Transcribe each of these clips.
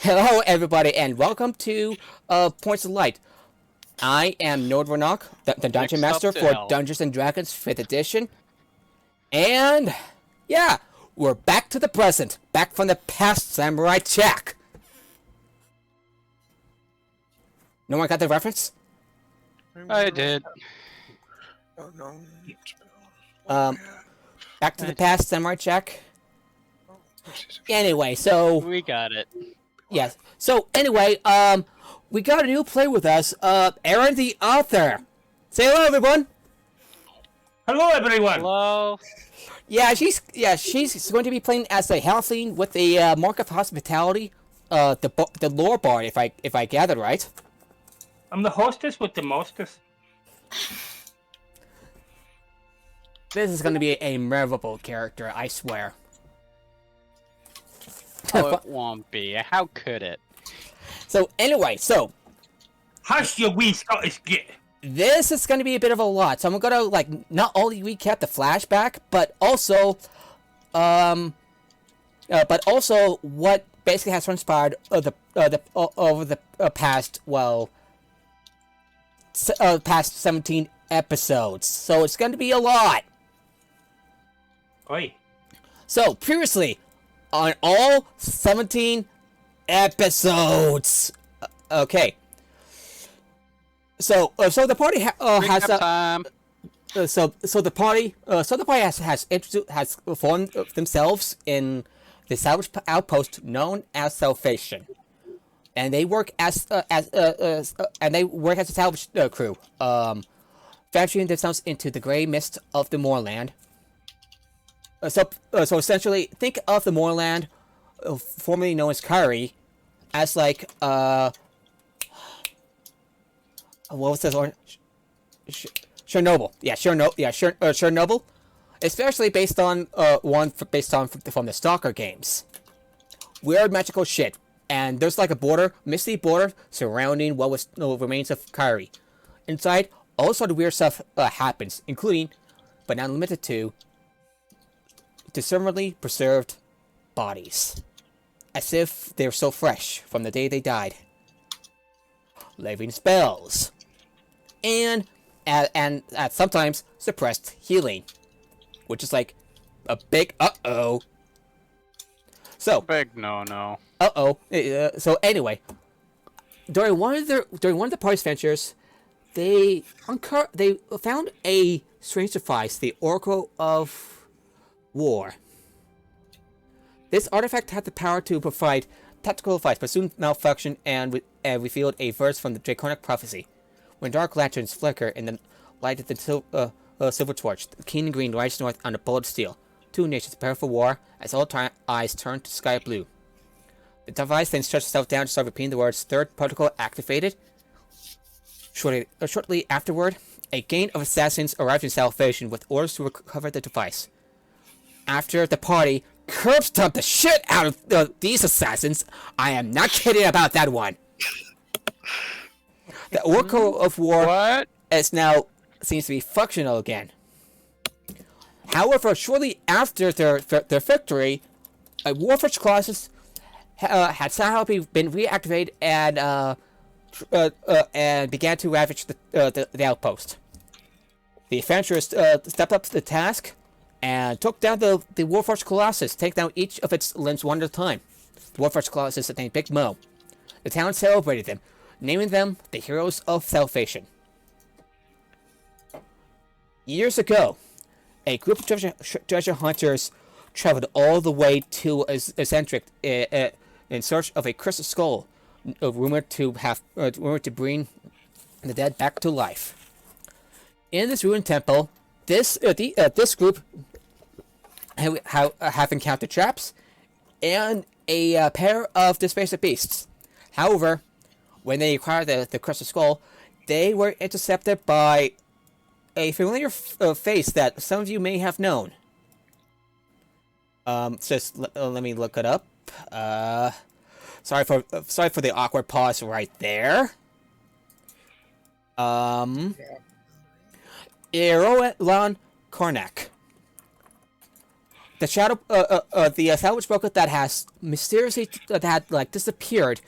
Hello, everybody, and welcome to Points of Light. I am Nordvarnock, the Dungeon Master for Dungeons and Dragons 5th Edition. And, yeah, we're back to the present. Back from the past, Samurai Jack. No one got the reference? I did. Back to the past, Samurai Jack. Anyway, so... We got it. Yes. So, anyway, we got a new player with us, Aaron the Author. Say hello, everyone. Hello, everyone. Hello. Yeah, she's going to be playing as a halfling with a mark of hospitality, the lore bard, if I gathered right. I'm the hostess with the mostest. This is going to be a memorable character, I swear. Oh, it won't be. How could it? So anyway, Hush your wee Scottish git. This is going to be a bit of a lot. So I'm going to not only recap the flashback, but also what basically has transpired over the past past 17 episodes. So it's going to be a lot. Oi. So previously on all 17 episodes. Okay. So the party has time. So the party has formed themselves in the salvage outpost known as Salvation, and they work as a salvage crew, venturing themselves into the gray mist of the moorland. So essentially, think of the moorland, formerly known as Kari, as like what was this one? Chernobyl. Yeah, Chernobyl. Especially based on from the Stalker games. Weird magical shit, and there's like a misty border surrounding what was remains of Kari. Inside, all sort of weird stuff happens, including, but not limited to, discernibly preserved bodies, as if they're so fresh from the day they died. Living spells, and sometimes suppressed healing, which is like a big uh-oh. So Big no. So anyway, during one of the party's ventures, they found a strange device, the Oracle of War. This artifact had the power to provide tactical advice, but soon malfunctioned and revealed a verse from the Draconic prophecy. When dark lanterns flicker in the light of the silver torch, the keen green rides north on a bullet steel. Two nations prepare for war as all eyes turn to sky blue. The device then shuts itself down to start repeating the words "Third protocol activated." Shortly afterward, a gang of assassins arrived in Salvation with orders to recover the device. After the party curb stomped the shit out of these assassins, I am not kidding about that one. The Oracle of War is now seems to be functional again. However, shortly after their victory, a Warforged Colossus had somehow been reactivated and began to ravage the outpost. The adventurers stepped up to the task and took down the Warforged Colossus, take down each of its limbs one at a time. The Warforged Colossus named Big Mo. The town celebrated them, naming them the Heroes of Salvation. Years ago, a group of treasure hunters traveled all the way to Eccentric in search of a crystal skull, rumored to bring the dead back to life. In this ruined temple, this group have encountered traps and a pair of displacer beasts. However, when they acquired the crystal skull, they were intercepted by a familiar face that some of you may have known. Just let me look it up. Sorry for the awkward pause right there. Erolan Karnak. the salvage broker that has mysteriously that had like disappeared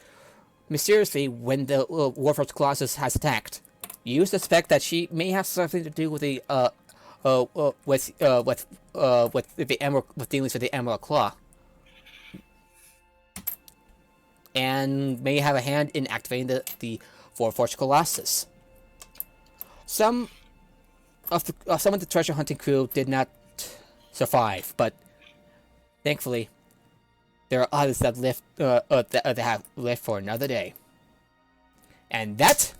mysteriously when the Warforged Colossus has attacked. You suspect that she may have something to do with the dealings with the Emerald Claw, and may have a hand in activating the Warforged Colossus. Some of the treasure hunting crew did not survive, but thankfully, there are others that have lived for another day. And that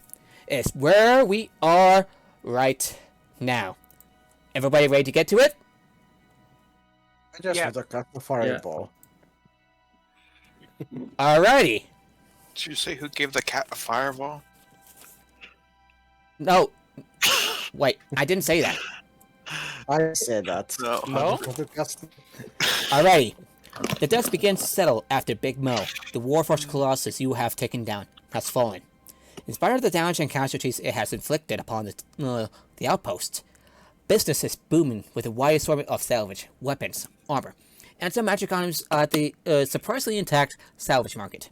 is where we are right now. Everybody ready to get to it? I just look at the fireball. Alrighty. Did you say who gave the cat a fireball? No. Wait, I didn't say that. I said that. No. Alrighty. The dust begins to settle after Big Mo, the Warforged Colossus you have taken down, has fallen. In spite of the damage and casualties it has inflicted upon the outpost, business is booming with a wide assortment of salvage, weapons, armor, and some magic items at the surprisingly intact salvage market.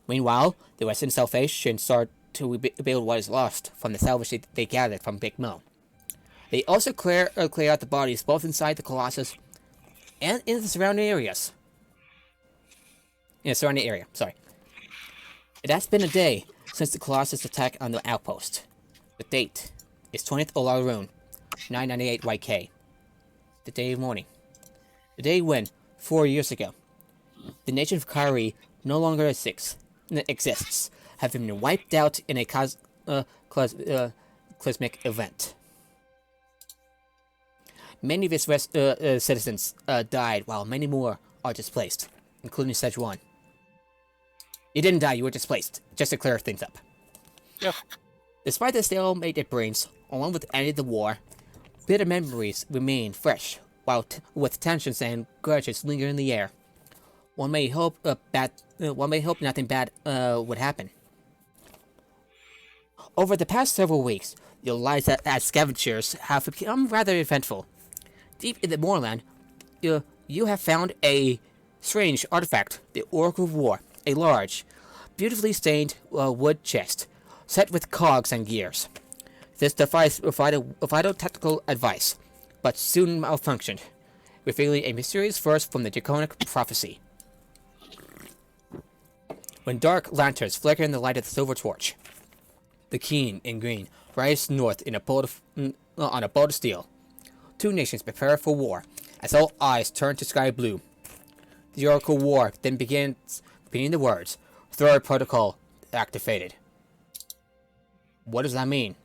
Meanwhile, the Western Salvation start to rebuild what is lost from the salvage they gathered from Big Mo. They also clear out the bodies both inside the Colossus and in the surrounding areas. It has been a day since the Colossus attack on the outpost. The date is 20th Olarun, 998 YK. The day of mourning. The day when, 4 years ago, the nation of Kari no longer exists, having been wiped out in a cosmic event. Many of its citizens died, while many more are displaced, including Sejuan. You didn't die, you were displaced, just to clear things up. Yep. Despite the stalemate it brings, along with the end of the war, bitter memories remain fresh, while with tensions and grudges linger in the air. One may hope nothing bad would happen. Over the past several weeks, your lives as scavengers have become rather eventful. Deep in the moorland, you have found a strange artifact, the Oracle of War, a large, beautifully stained wood chest, set with cogs and gears. This device provided vital technical advice, but soon malfunctioned, revealing a mysterious verse from the Draconic prophecy. When dark lanterns flicker in the light of the silver torch, the keen and green rise north in on a bolt of steel. Two nations prepare for war, as all eyes turn to sky blue. The Oracle War then begins repeating the words, "Third protocol activated." What does that mean?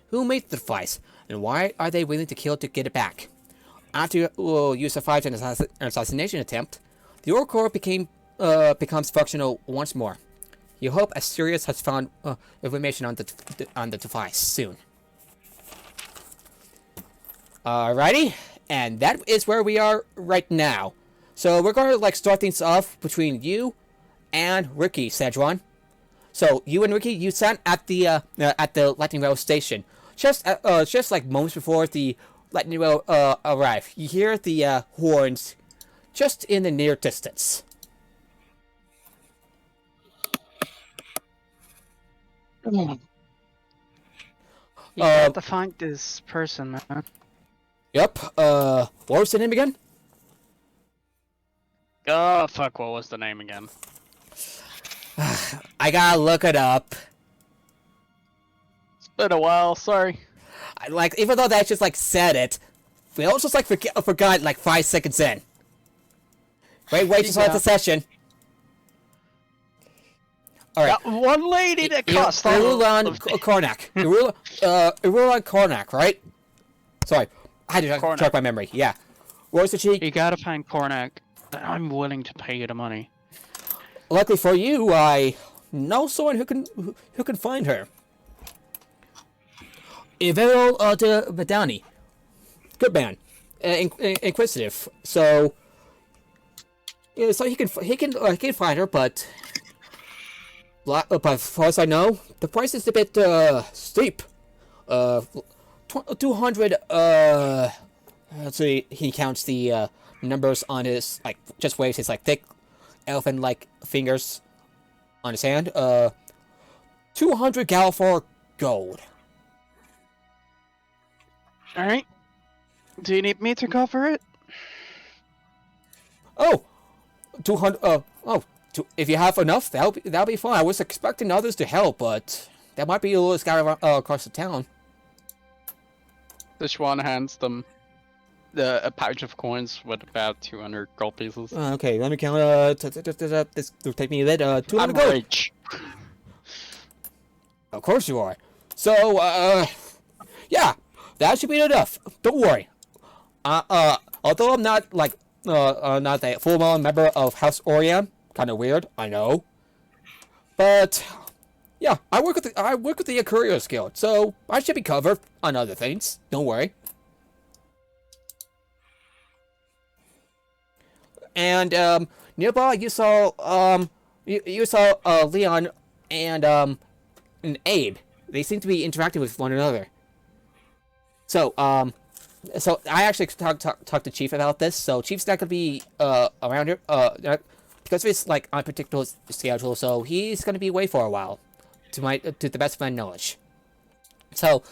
Who made the device, and why are they willing to kill to get it back? After you survived an assassination attempt, the Oracle becomes functional once more. You hope Asterius has found information on the device soon. Alrighty, and that is where we are right now. So we're going to start things off between you and Ricky, Sejuan. So you and Ricky, you sat at the lightning rail station just moments before the lightning rail arrive. You hear the horns just in the near distance. You have to find this person, man. Yep. What was the name again? Oh, fuck, what was the name again? I gotta look it up. It's been a while, sorry. Even though they just said it, we all just forgot 5 seconds in. Wait to start the session. Alright. That one lady that cost Irulan Kornak. Irulan Kornak, right? Sorry. I had to check my memory. Yeah. Where's the cheek? You gotta find Kornak. I'm willing to pay you the money. Luckily for you, I know someone who can find her. Ivero de Vidani. Good man. Inquisitive. So he can find her, but as far as I know, the price is a bit steep. 200. Let's see. He counts the numbers on his just waves his thick elephant-like fingers on his hand. 200 Galfor gold. All right. Do you need me to cover it? Oh, 200. If you have enough, that'll be fine. I was expecting others to help, but that might be a little scattered across the town. The Schwan hands them a pouch of coins with about 200 gold pieces. Okay, let me count. This will take me a bit. 200 I'm gold. rich. Of course you are. So, yeah, that should be enough. Don't worry. Although I'm not not a full-blown member of House Oriam, kind of weird, I know. But yeah, I work with the Couriers Guild, so I should be covered on other things. Don't worry. And nearby, you saw Leon and Abe. They seem to be interacting with one another. So so I actually talked to Chief about this. So Chief's not gonna be around here because of his unpredictable schedule. So he's gonna be away for a while, to the best of my knowledge. So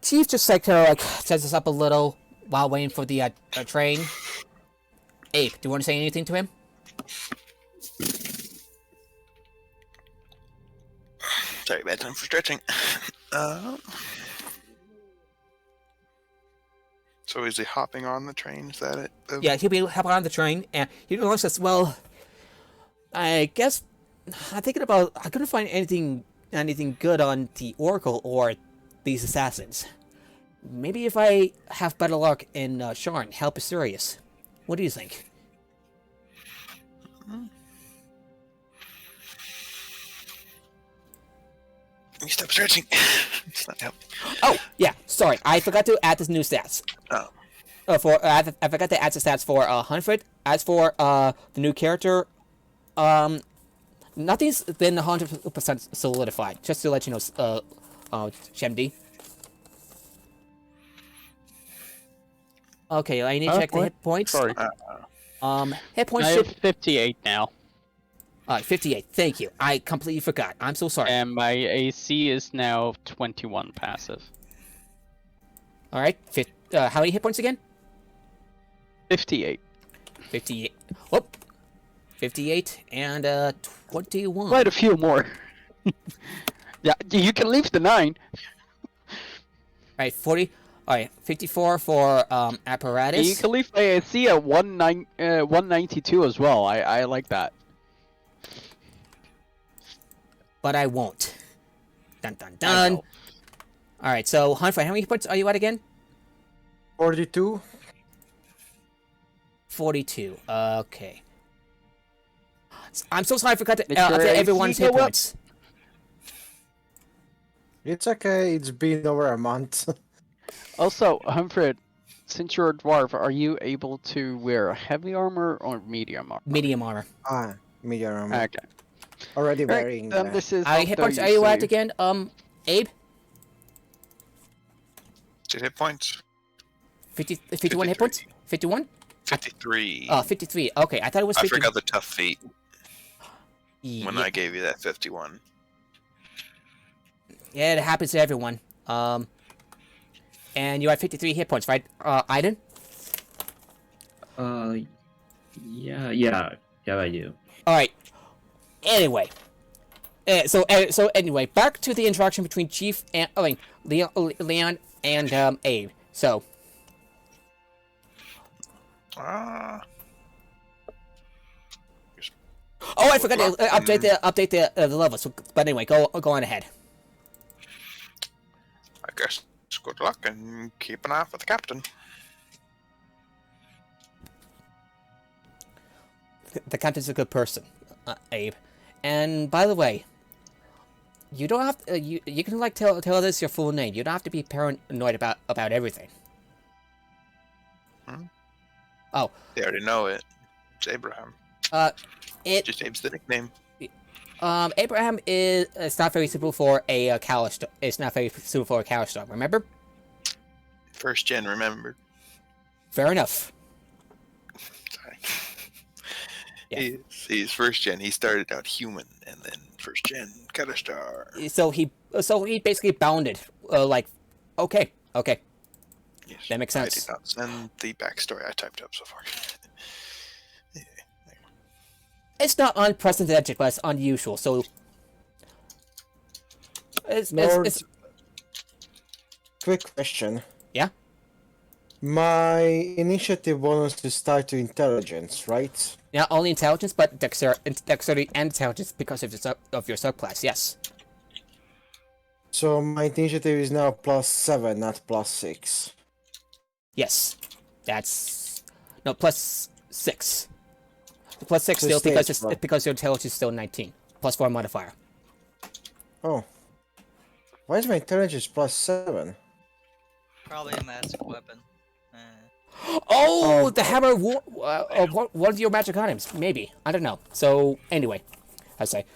Chief just sets us up a little while waiting for the train. Abe, do you want to say anything to him? Sorry, bad time for stretching. So is he hopping on the train? Is that it? Yeah, he'll be hopping on the train, and he says, "Well, I guess I'm thinking about. I couldn't find anything good on the Oracle or these assassins. Maybe if I have better luck in Sharn, help is serious. What do you think?" You stop stretching. It's not helping. Oh, yeah, sorry, I forgot to add this new stats. Oh. I forgot to add the stats for Hunfrid. As for the new character, nothing's been 100% solidified. Just to let you know, Shemdi. Okay, I need to check the hit points. Sorry. Hit points I should... have 58 now. 58. Thank you. I completely forgot. I'm so sorry. And my AC is now 21 passive. All right. How many hit points again? 58. 58. Whoop. 58 and 21. Quite a few more. Yeah, you can leave the 9. All right. 40. All right. 54 for apparatus. You can leave my AC at 192 as well. I like that. But I won't. Dun dun dun. Alright, so Hunfrid, how many points are you at again? 42. 42. Okay. I'm so sorry I forgot to Did your update everyone's AC hit go up? points. It's okay, it's been over a month. Also, Hunfrid, since you're a dwarf, are you able to wear heavy armor or medium armor? Medium armor. Medium armor. Okay. Already Right, wearing this is How many hit points are you at again, Abe? 2 hit points. 51 hit points? 51? 53. 53. Okay, I thought it was I 50. forgot the tough feat when Yeah. I gave you that 51. Yeah, it happens to everyone. And you had 53 hit points, right, Aiden? Yeah, I do. Alright. Anyway. So anyway, back to the interaction between Chief and Leon and Abe. So Ah. oh, I forgot to update the level. So, but anyway, go on ahead. I guess good luck and keep an eye out for the captain. The captain's a good person, Abe. And by the way, you don't have to, you can tell this your full name. You don't have to be paranoid about everything. Hmm? Oh. They already know it. It's Abraham. Just Abe's the nickname. Abraham is it's not very suitable for a Kalish. It's not very suitable for a Kalish dog. Remember? First gen, remember? Fair enough. Sorry. Yeah. He's first gen. He started out human, and then first gen got a star. So he basically bounded. Okay. Yes, That makes sense. I did not send the backstory I typed up so far. It's not unprecedented, but it's unusual. So Lord, it's quick question. yeah. My initiative bonus is tied to intelligence, right? Not only intelligence, but dexterity and intelligence because of your subclass. Yes. So my initiative is now +7, not +6. Yes. That's no +6. The +6 So still it stays because your intelligence is still 19. +4 modifier. Oh. Why is my intelligence +7? Probably a magic weapon. Oh, the hammer one of your magic items. Maybe. I don't know. So, anyway. I said,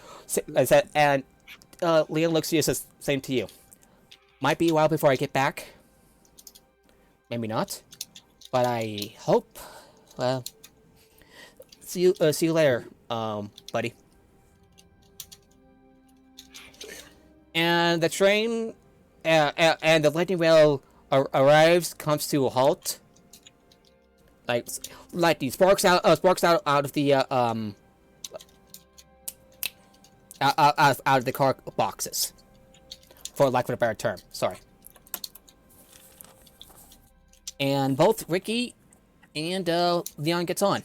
and Leon looks at you and says, same to you. Might be a while before I get back. Maybe not. But I hope. Well, see you later, buddy. And the train and the lightning rail arrives, comes to a halt. Lightning sparks out of the out of the car boxes, for lack of a better term. Sorry. And both Ricky and Leon gets on.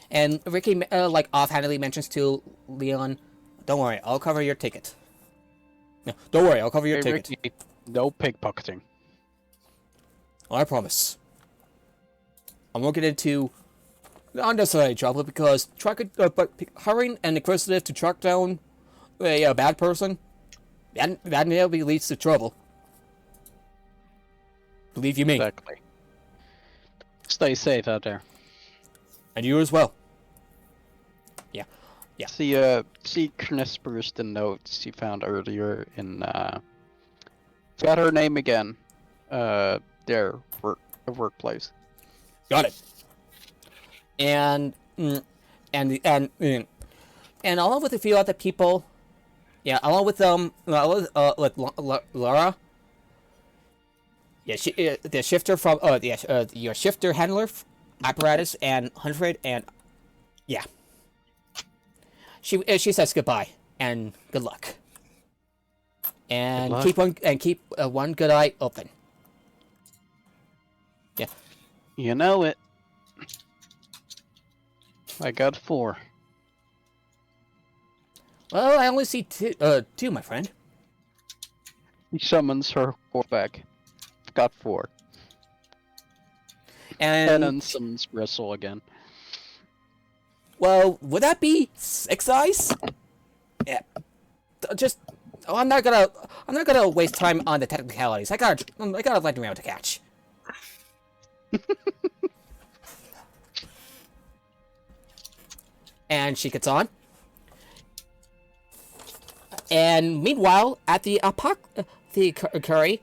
And Ricky offhandedly mentions to Leon, "Don't worry, I'll cover your ticket." No, don't worry, I'll cover your ticket. Ricky, no pickpocketing. I promise. I'm looking into unnecessary trouble because but hurrying an inquisitive to track down a bad person, that inevitably leads to trouble. Believe you me. Exactly. Stay safe out there. And you as well. Yeah. See Knisper's the notes you found earlier in got her name again. Their workplace. Got it. And along with a few other people, along with Laura. Yeah, the shifter from your shifter handler, apparatus, and Hunfrid, and yeah. She says goodbye and good luck. And Good luck. keep one good eye open. Yeah. You know it. I got 4. Well, I only see two, my friend. He summons her back. Got 4. And then summons Bristle again. Well, would that be 6 eyes? Yeah. I'm not gonna waste time on the technicalities. I got a lightning round to catch. And she gets on. And meanwhile, at the curry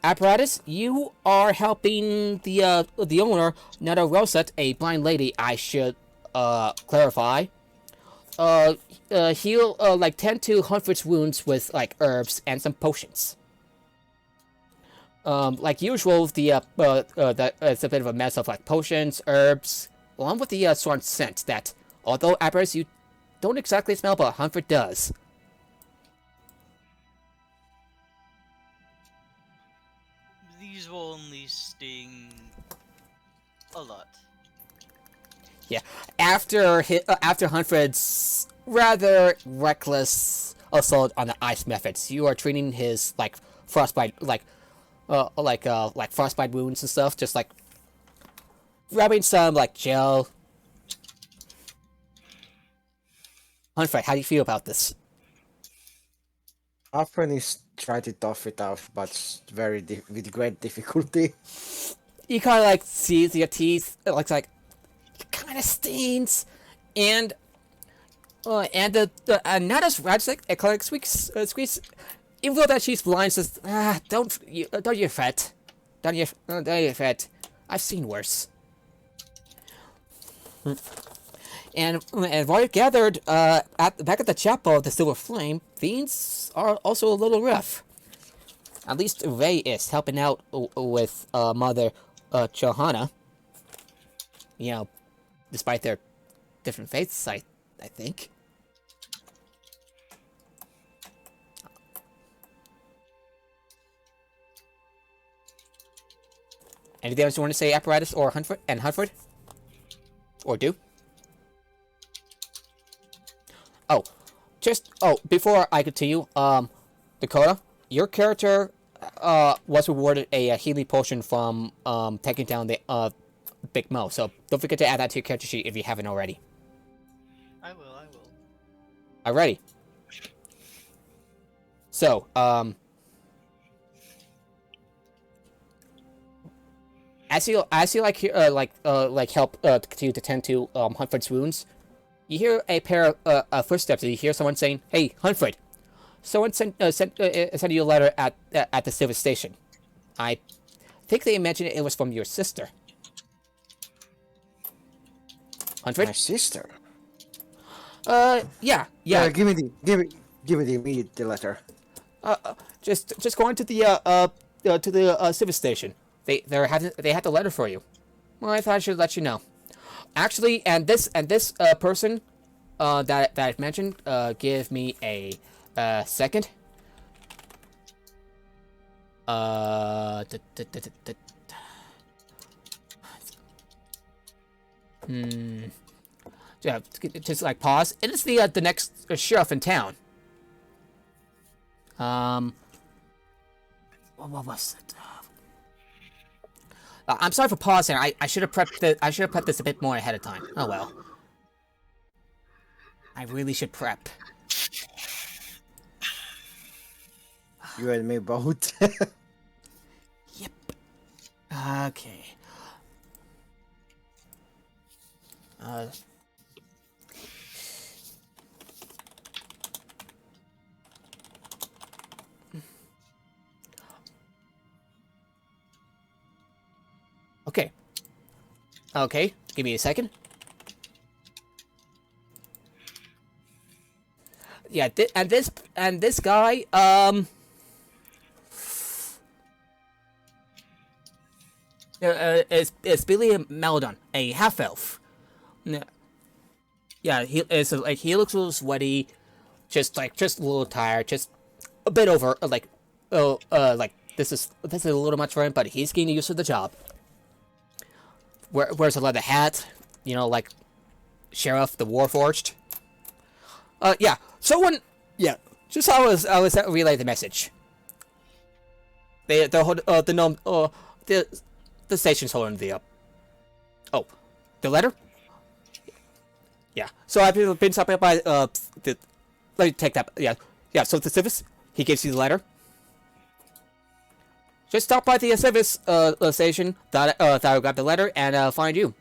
apparatus, you are helping the owner, Netta Rosette, a blind lady, I should clarify. Heal tend to Hunfrid's wounds with herbs and some potions. Like usual, it's a bit of a mess of potions, herbs, along with the strong scent that, although apparatus you don't exactly smell, but Hunfrid does. These will only sting a lot. Yeah, after Hunfrid's rather reckless assault on the ice methods, you are treating his frostbite frostbite wounds and stuff, just rubbing some gel. Hunfrid, how do you feel about this? Often is try to tough it out, but with great difficulty. You kind of sees your teeth, it kind of stains, and the Nada's Rajsek squeaks, even though that she's blind, says, don't you fret, I've seen worse. And while you've gathered back at the chapel of the Silver Flame, things are also a little rough. At least Ray is helping out with Mother Johanna. You know, despite their different faiths, I think. Anything else you want to say, Apparatus or Hunfrid? Or do? Before I continue, Dakota, your character was rewarded a healing potion from taking down the Big Mo, so don't forget to add that to your character sheet if you haven't already. I will. Alrighty. So, as you help continue to tend to Hunfrid's wounds, you hear a pair of footsteps, and you hear someone saying, "Hey, Hunfrid, someone sent you a letter at the service station. I think they mentioned it was from your sister." Hunfrid? My sister. Yeah. Give me the immediate letter. Just going to the service station. They had the letter for you. Well, I thought I should let you know. Actually, and this person that I've mentioned, give me a second. Yeah, just like pause. It is the next sheriff in town. What was it? I'm sorry for pausing. I should have prepped this a bit more ahead of time. Oh well. I really should prep. You and me both. Yep. Okay. Okay, give me a second. Yeah, and this guy, is Billy Meldon, a half elf. Yeah, he looks a little sweaty, just a little tired, just a bit over, this is a little much for him, but he's getting used to the job. Wears a leather hat, you know, like Sheriff the Warforged. Yeah. Someone, yeah. Just how I was relay the message. The station's holding the the letter. Yeah. So I've been stopped by let me take that. Yeah. So the service, he gives you the letter. Just stop by the service station that I got the letter and find you.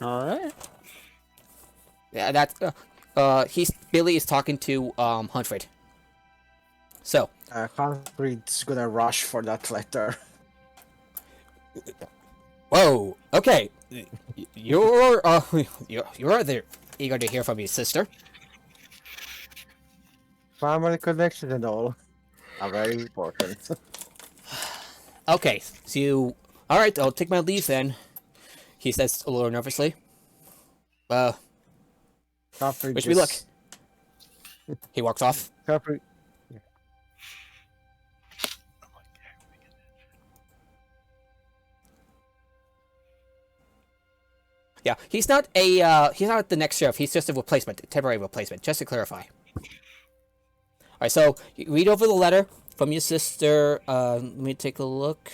All right. Yeah, that's Billy is talking to Hunfrid. So Hunfrid's gonna rush for that letter. Whoa. Okay. You're rather eager to hear from your sister. Family connection and all are very important. Okay, so alright, I'll take my leave then. He says a little nervously. Wish me luck. He walks off. Hunfrid. Yeah, he's not the next sheriff. He's just a replacement, a temporary replacement, just to clarify. Alright, so you read over the letter from your sister. Let me take a look.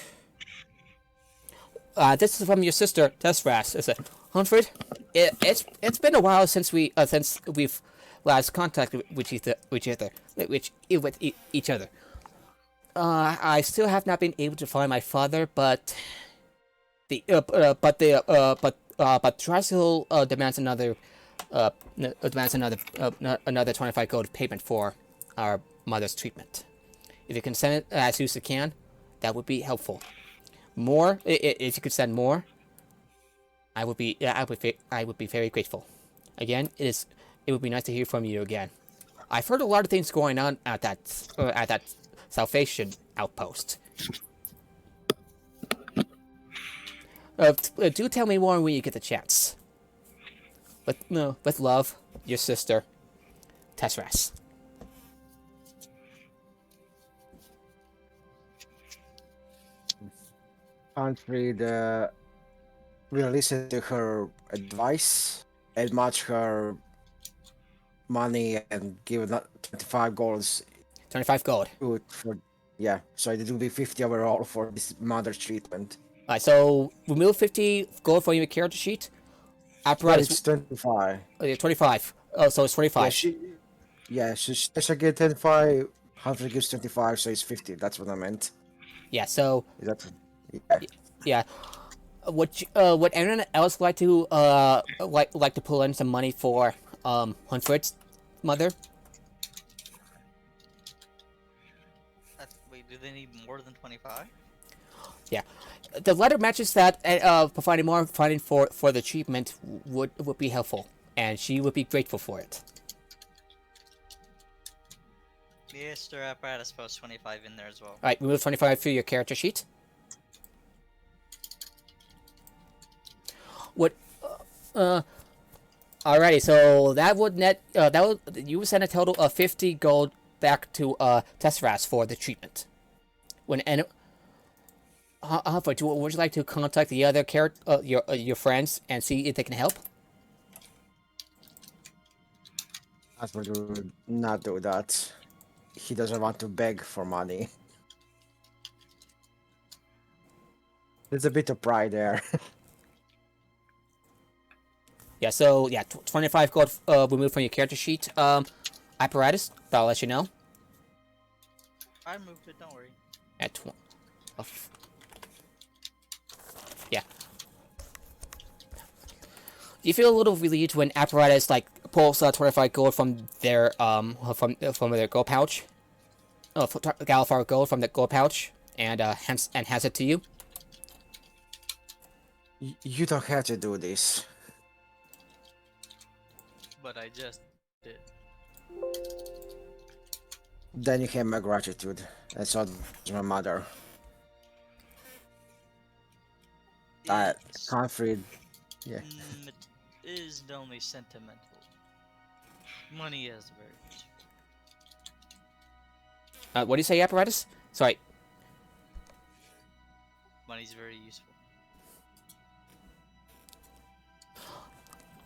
This is from your sister, Tesras. Is it Hunfrid? It's been a while since we've last contacted with each other. I still have not been able to find my father, but Tricycle demands another 25 gold payment for our mother's treatment. If you can send it as soon as you can, that would be helpful. More, if you could send more, I would be very grateful. Again, it would be nice to hear from you again. I've heard a lot of things going on at that Salvation outpost. Do tell me more when you get the chance. With love, your sister, Tessras. Hunfrid will listen to her advice and match her money and give 25 golds. 25 gold. For so it will be 50 overall for this mother treatment. Alright, so remove 50 gold from your character sheet. Apparatus. It's 25. 25. Oh, so it's 25. Yeah, she should get 25. Hunfrid gives 25, so it's 50. That's what I meant. Yeah. So. Yeah. Would anyone else like to pull in some money for Hunfrid's mother? Wait, do they need more than 25? Yeah, the letter matches that. Providing more funding for the treatment would be helpful, and she would be grateful for it. Mr. Apparatus post 25 in there as well. Alright, remove 25 through your character sheet. Alrighty, so that would net you would send a total of 50 gold back to Tessras for the treatment. Hunfrid, would you like to contact the other your friends and see if they can help? Hunfrid would not do that. He doesn't want to beg for money. There's a bit of pride there. Yeah, so, 25 gold removed from your character sheet. Apparatus, but I'll let you know. I moved it, don't worry. At yeah. You feel a little relieved when Apparatus, pulls 25 gold from their, from their gold pouch. Galifar gold from the gold pouch, and hands it to you. You don't have to do this. But I just did. Then you have my gratitude. That's all my mother. Hunfrid. Yeah. It is only sentimental. Money is very useful. What do you say, Apparatus? Sorry. Money's very useful.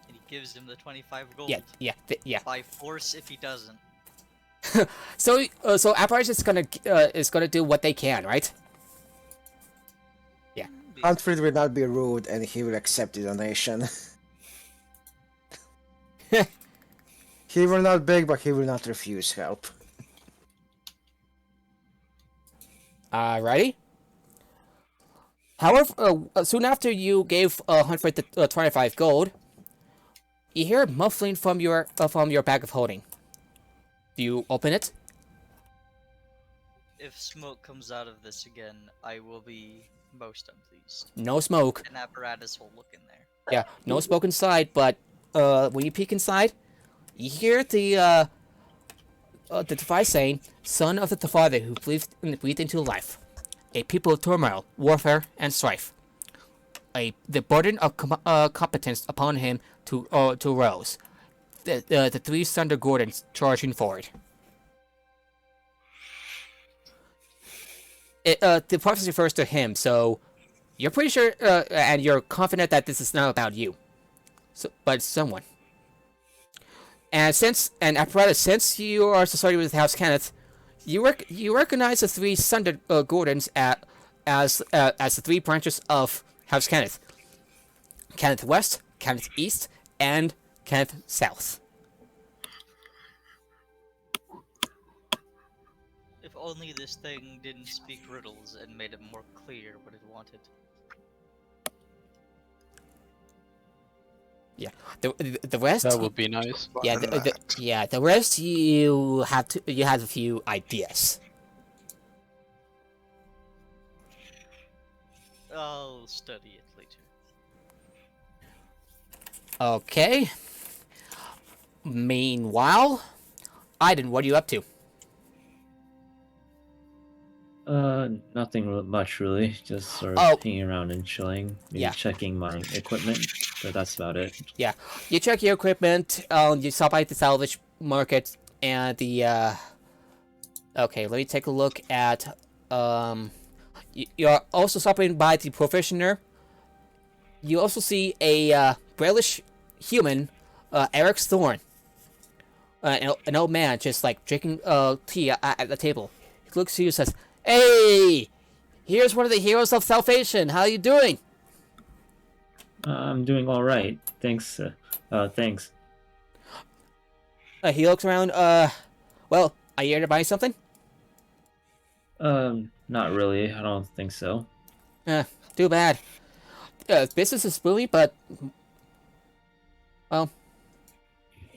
And he gives him the 25 gold. Yeah. By force if he doesn't. So Apparatus is gonna do what they can, right? Yeah. Hunfrid will not be rude and he will accept the donation. He will not beg, but he will not refuse help. Alrighty. However, soon after you gave Hunfrid the 25 gold, you hear muffling from your bag of holding. Do you open it? If smoke comes out of this again, I will be most unpleased. No smoke. An Apparatus will look in there. Yeah, no smoke inside, but when you peek inside, you hear the device saying, "Son of the Father who breathed into life, a people of turmoil, warfare, and strife. The burden of competence upon him to rose. The three Thunder Gordons charging forward." The prophecy refers to him, so you're pretty sure, and you're confident that this is not about you, but it's someone. And Apparatus, since you are associated with House Kenneth, you recognize the three Thunder Gordons as the three branches of House Kenneth: Kenneth West, Kenneth East, and Kenneth South. If only this thing didn't speak riddles and made it more clear what it wanted. Yeah, the rest. That would be nice. Yeah, the rest you have a few ideas. will study it later. Okay. Meanwhile, Aiden, what are you up to? Nothing much really. Just sort Oh. of hanging around and chilling. Maybe Yeah. checking my equipment, but that's about it. Yeah, you check your equipment. You stop by the salvage market and the. Okay, let me take a look at. You're also stopping by the provisioner. You also see a Braillish human, Eric Thorne. An old man just like drinking tea at the table. He looks to you and says, "Hey, here's one of the heroes of salvation. How you doing?" I'm doing all right. Thanks. Thanks. He looks around. Well, are you here to buy something? Not really. I don't think so. Too bad. Business is booming, but well,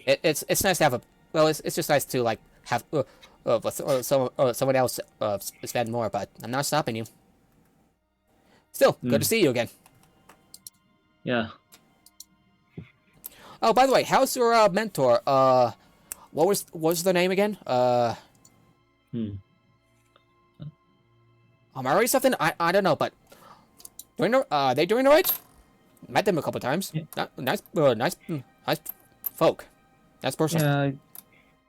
it's nice to have a. Well, it's just nice to like have someone else spend more. But I'm not stopping you. Still, good to see you again. Yeah. Oh, by the way, how's your mentor? What was their name again? Amari something? I don't know, but they doing alright? Met them a couple times. Yeah. Nice folk. Nice person.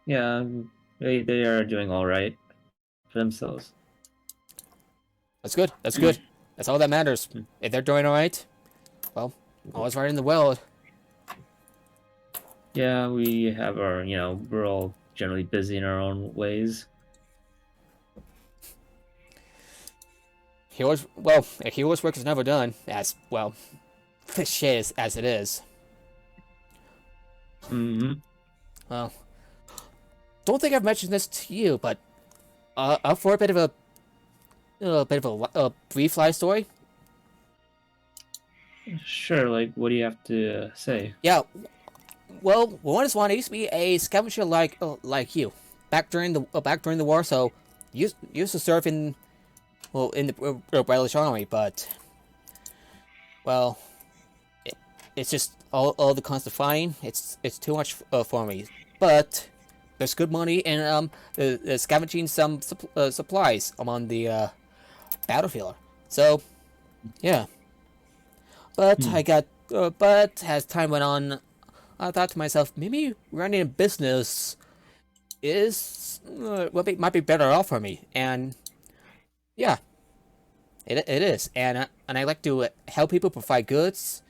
Yeah. They are doing all right for themselves. That's good. That's good. That's all that matters. If they're doing alright, well, all's right in the world. Yeah, we have our, we're all generally busy in our own ways. Hero's work is never done, as well, cliche as it is. Well, don't think I've mentioned this to you, but up for a bit of a brief life story. Sure. Like, what do you have to say? Yeah. Well, one I used to be a scavenger like you back during the war, so used to serve in the British Army, but well, it's just all the constant fighting. It's too much for me. But there's good money in scavenging some supplies among the battlefield. So yeah. But but as time went on, I thought to myself, maybe running a business might be better off for me, and yeah, it is, and I like to help people provide goods,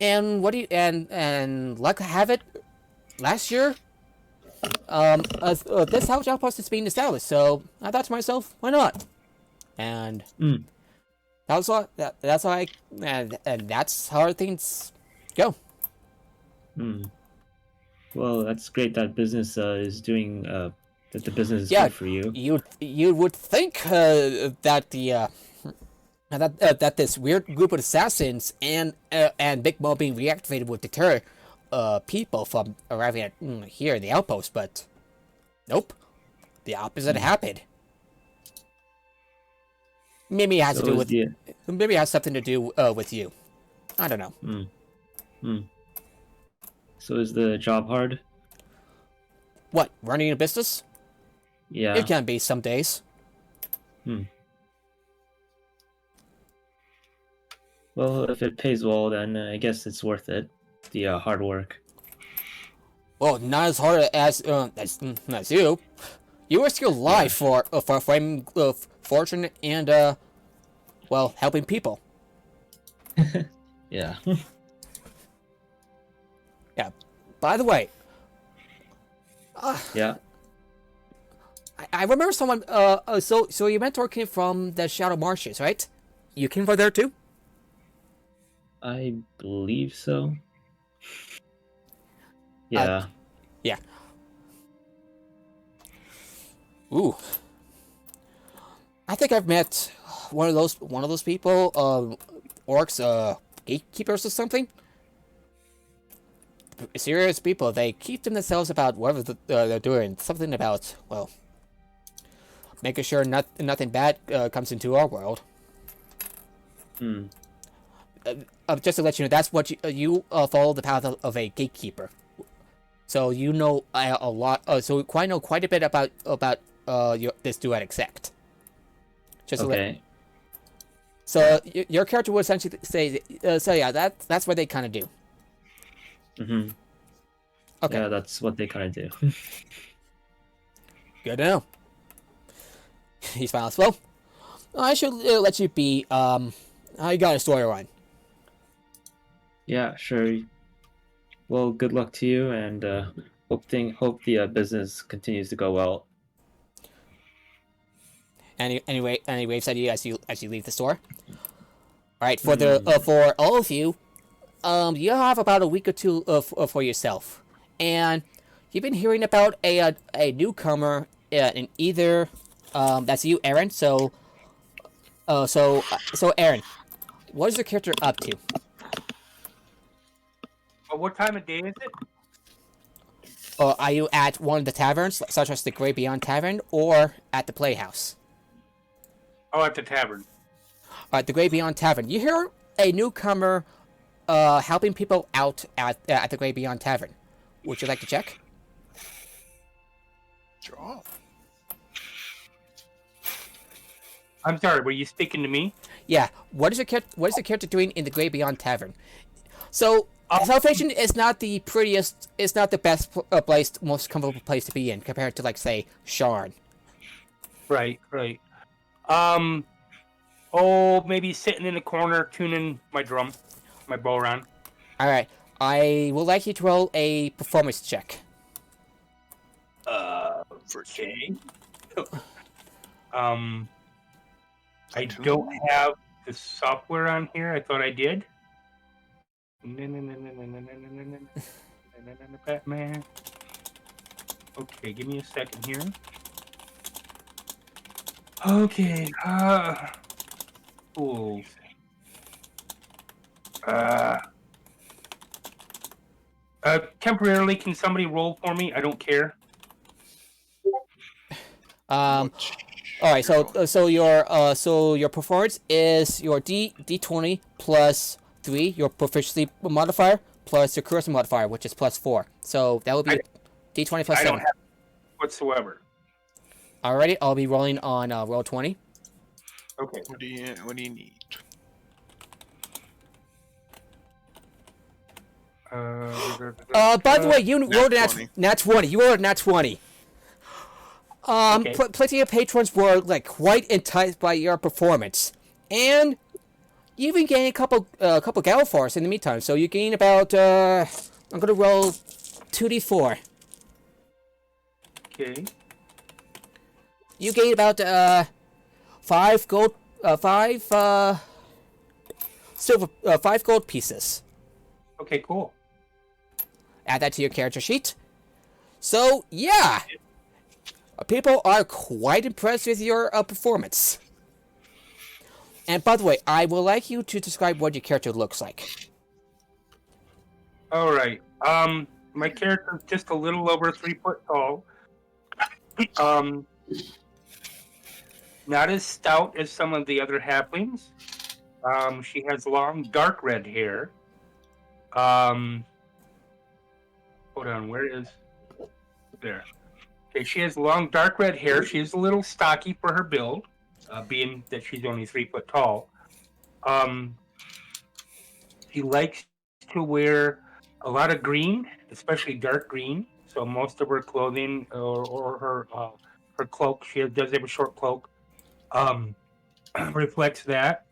and and luck have it, last year, this house outpost is being established, so I thought to myself, why not, and that's how things go. Well, that's great that business is doing that the business is Yeah, good for you. You would think that the that this weird group of assassins and Big Mo being reactivated would deter people from arriving at here in the outpost, but nope, the opposite happened. Maybe it has to do with maybe it has something to do with you. I don't know. So is the job hard? What, running a business? Yeah. It can be some days. Well, if it pays well, then I guess it's worth it. The hard work. Well, not as hard as you. You risk your life for finding fortune and well, helping people. Yeah. Yeah. By the way. Yeah. I remember someone. So your mentor came from the Shadow Marshes, right? You came from there too? I believe so. Yeah. Yeah. Ooh. I think I've met one of those people, orcs, gatekeepers or something. Serious people. They keep to themselves about whatever they're doing. Something about, well, making sure nothing bad comes into our world. Hmm. Just to let you know, that's what you follow the path of a gatekeeper. So you know a lot. So you know quite a bit about this duetic sect. Just Okay. So your character would essentially say, so yeah, that's what they kind of do. Mm-hmm. Okay. Yeah, that's what they kind of do. Good to know. He smiles. Well, I should let you be. I got a storyline. Yeah, sure. Well, good luck to you, and hope the business continues to go well. Anyway, waves at you as you leave the store. All right, for all of you, you have about a week or two for yourself, and you've been hearing about a newcomer in either that's you, Aaron. So Aaron, what is your character up to? What time of day is it? Are you at one of the taverns, such as the Grey Beyond Tavern, or at the Playhouse? Oh, at the tavern. At the Grey Beyond Tavern. You hear a newcomer helping people out at the Grey Beyond Tavern. Would you like to check? Sure. I'm sorry, were you speaking to me? Yeah. What is your character doing in the Grey Beyond Tavern? So, Salvation is not the prettiest. It's not the best place, most comfortable place to be in compared to, like, say, Sharn. Right. Maybe sitting in the corner tuning my drum, my bow around. All right. I would like you to roll a performance check. Okay. I don't have the software on here. I thought I did. Batman. Okay, give me a second here. Okay. Cool. Temporarily, can somebody roll for me? I don't care. All right. So your performance is your D20 plus 3, your proficiency modifier, plus your charisma modifier, which is plus 4. So that would be D20 plus 7. I don't have it whatsoever. Alrighty, I'll be rolling on roll 20. Okay. What do you need? By the way, you rolled a nat 20. You rolled a nat 20. Okay. Plenty of patrons were like quite enticed by your performance, and you even gained a couple Galfars in the meantime. So you gain about I'm gonna roll 2d4. Okay. You gain about 5 gold, 5 silver, 5 gold pieces. Okay, cool. Add that to your character sheet. So yeah, people are quite impressed with your performance. And by the way, I would like you to describe what your character looks like. All right. My character's just a little over 3 foot tall. Not as stout as some of the other halflings. She has long, dark red hair. Hold on, where is... There. Okay, she has long, dark red hair. She is a little stocky for her build, being that she's only 3 foot tall. She likes to wear a lot of green, especially dark green. So most of her clothing or her cloak, she does have a short cloak, reflects that.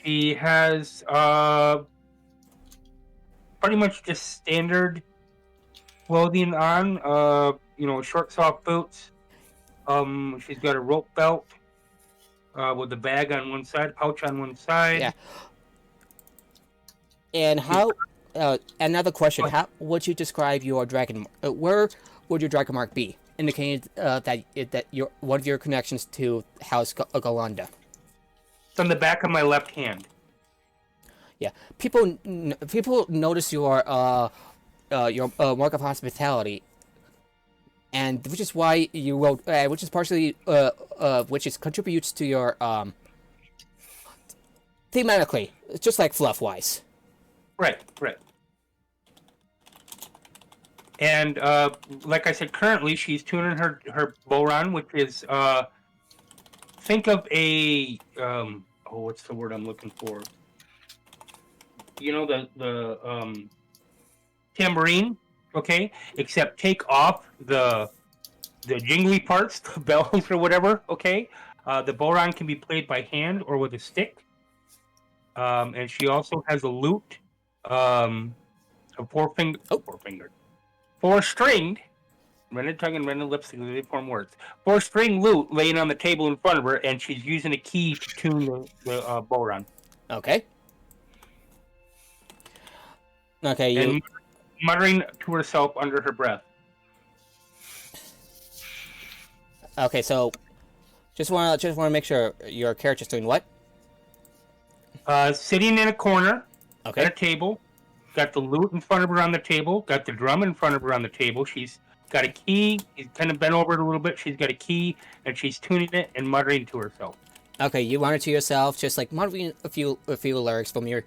She has pretty much just standard clothing on, short soft boots. She's got a rope belt with a bag on one side, pouch on one side. Yeah. And how? Another question: how would you describe your dragon? Where would your dragon mark be, indicating that your one of your connections to House Galanda? It's on the back of my left hand. Yeah, people notice your mark of hospitality and which is why you wrote, which is partially, which is contributes to your thematically, just like fluff-wise. Right. And like I said, currently she's tuning her Boron, which is think of a what's the word I'm looking for? You know, the tambourine, okay? Except take off the jingly parts, the bells or whatever, okay? The Boron can be played by hand or with a stick. And she also has a lute, a four-stringed, rented tongue and rented lips, they form words. Four-string lute laying on the table in front of her, and she's using a key to tune the Boron. Okay. Okay, and muttering to herself under her breath. Okay, so just want to make sure your character's doing what? Sitting in a corner Okay. at a table, got the lute in front of her on the table, got the drum in front of her on the table. She's got a key. She's kind of bent over it a little bit. She's got a key, and she's tuning it and muttering to herself. Okay, you mutter to yourself, just like muttering a few lyrics from your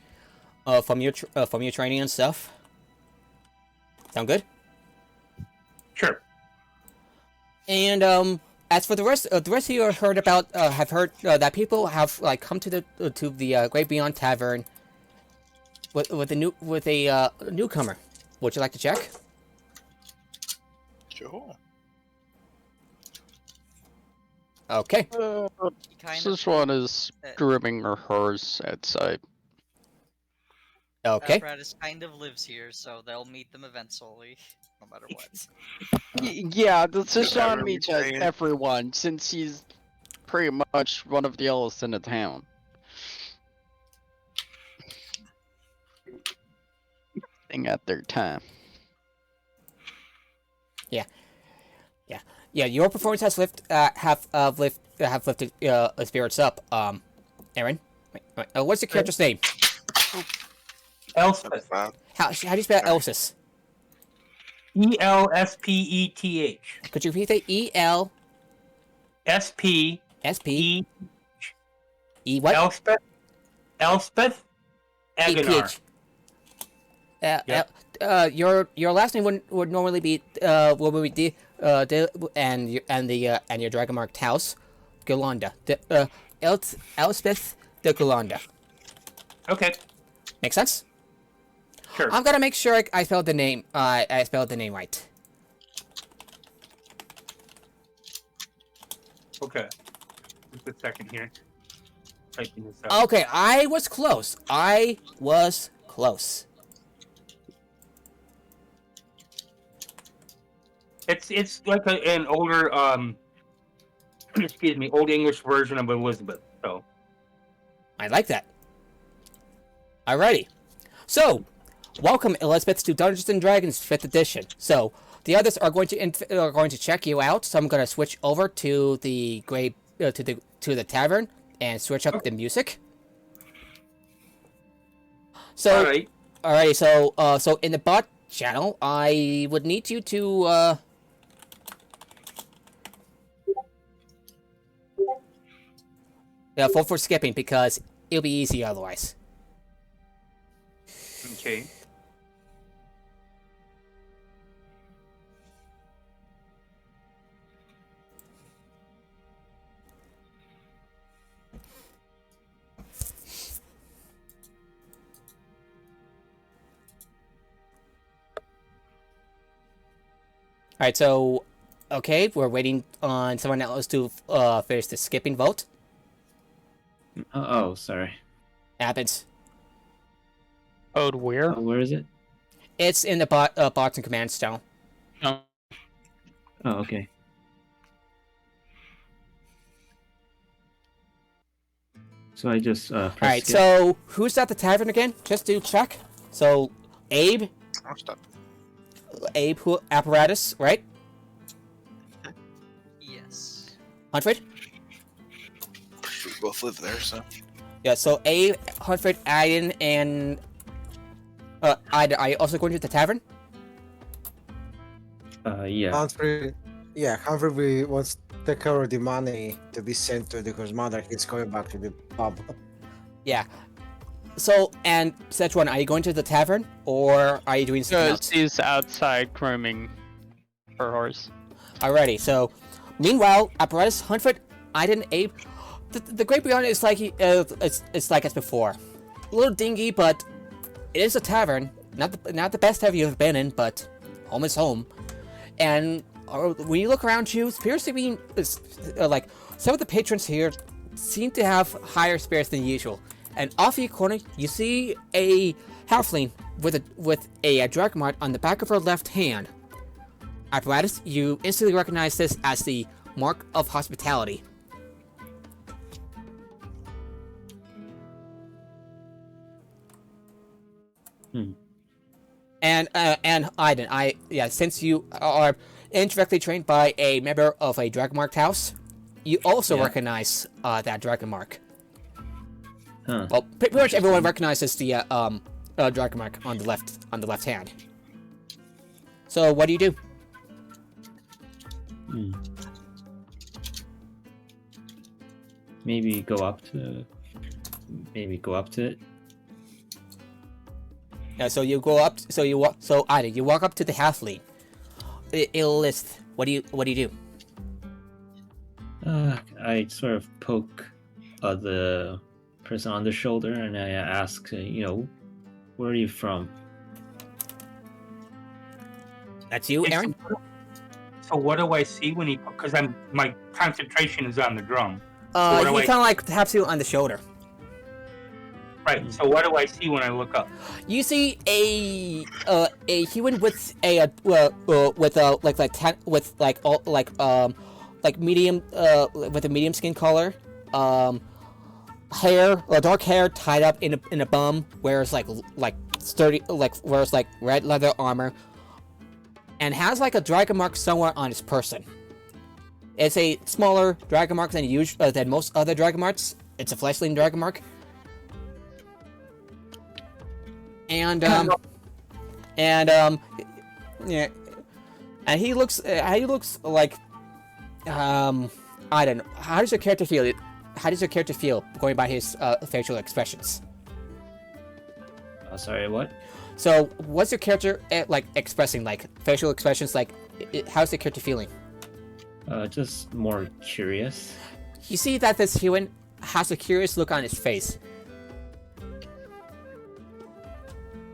training and stuff. Sound good? Sure. And as for the rest of you have heard about that people have like come to the Great Beyond Tavern with a newcomer. Would you like to check? Sure. Okay. This one is grooming her horse outside. Okay. Apparatus kind of lives here, so they'll meet them eventually, no matter what. Yeah, this one Whatever meets you're saying. everyone, since he's pretty much one of the oldest in the town. Thing at their time. Yeah, your performance has have lifted spirits up. Aaron, what's the character's name? Elspeth. How do you spell Elsis? Elspeth. Could you repeat that? E-L... S-P... S-P... E what? Elspeth Aguilar. E-P-H. Your last name would normally be and your dragon marked house, Galanda. Elspeth de Galanda. Okay, Make sense? sure. I'm gonna make sure I spelled the name. I spelled the name right. Okay. Just a second here. Typing this out. Okay, I was close. It's like an older excuse me, old English version of Elizabeth. So I like that. Alrighty. So, welcome, Elizabeth, to Dungeons and Dragons 5th edition. So, the others are going to check you out. So I'm going to switch over to the to the tavern and switch up the music. So, alright. alrighty. So in the bot channel, I would need you to vote for skipping because it'll be easy otherwise. Okay. Alright, so okay, we're waiting on someone else to finish the skipping vote. Oh, sorry. Happens. Code where? Where is it? It's in the bots and commands channel. Oh, okay. So I just press Alright, skip. so who's at the tavern again? Just to check. So Abe, Oh, stop. who apparatus, right? Yes. Hunfrid? We both live there, so. Yeah, so Abe, Hunfrid, Aiden, and Ida, are you also going to the tavern? Yeah. Humphrey, Yeah, Hunfrid wants to take over the money to be sent to the grandmother. He's going back to the pub. Yeah. So, and Szechuan, are you going to the tavern, or are you doing something else? She's outside grooming her horse. Alrighty, so, meanwhile, apparatus, Hunfrid, Iden, Abe, the Great Beyond is like, it's like as before. A little dingy, but it is a tavern. Not the best tavern you've been in, but home is home. And when you look around you, it appears to be, like, some of the patrons here seem to have higher spirits than usual. And off in the corner, you see a halfling with a drag mark on the back of her left hand. Apparatus, you instantly recognize this as the mark of hospitality. And Iden, since you are indirectly trained by a member of a dragon marked house, you also recognize that dragon mark. Huh. Well, pretty much everyone recognizes the dragon mark on the left hand. So what do you do? Maybe go up to it. Yeah, so you go up. So you walk. So Ida, you walk up to the halfling. It'll list. What do you do? I sort of poke the person on the shoulder and I ask, where are you from? That's you, Aaron. So what do I see when he? Because my concentration is on the drum. He kind of like taps you on the shoulder. Right. So what do I see when I look up? You see a human with a medium with a medium skin color, dark hair tied up in a bum, wears wears red leather armor, and has like a dragon mark somewhere on his person. It's a smaller dragon mark than most other dragon marks. It's a fleshling dragon mark. And he looks like I don't know. How does your character feel? How does your character feel going by his facial expressions? Sorry, what? So, what's your character expressing? Like facial expressions? Like, how's your character feeling? Just more curious. You see that this human has a curious look on his face.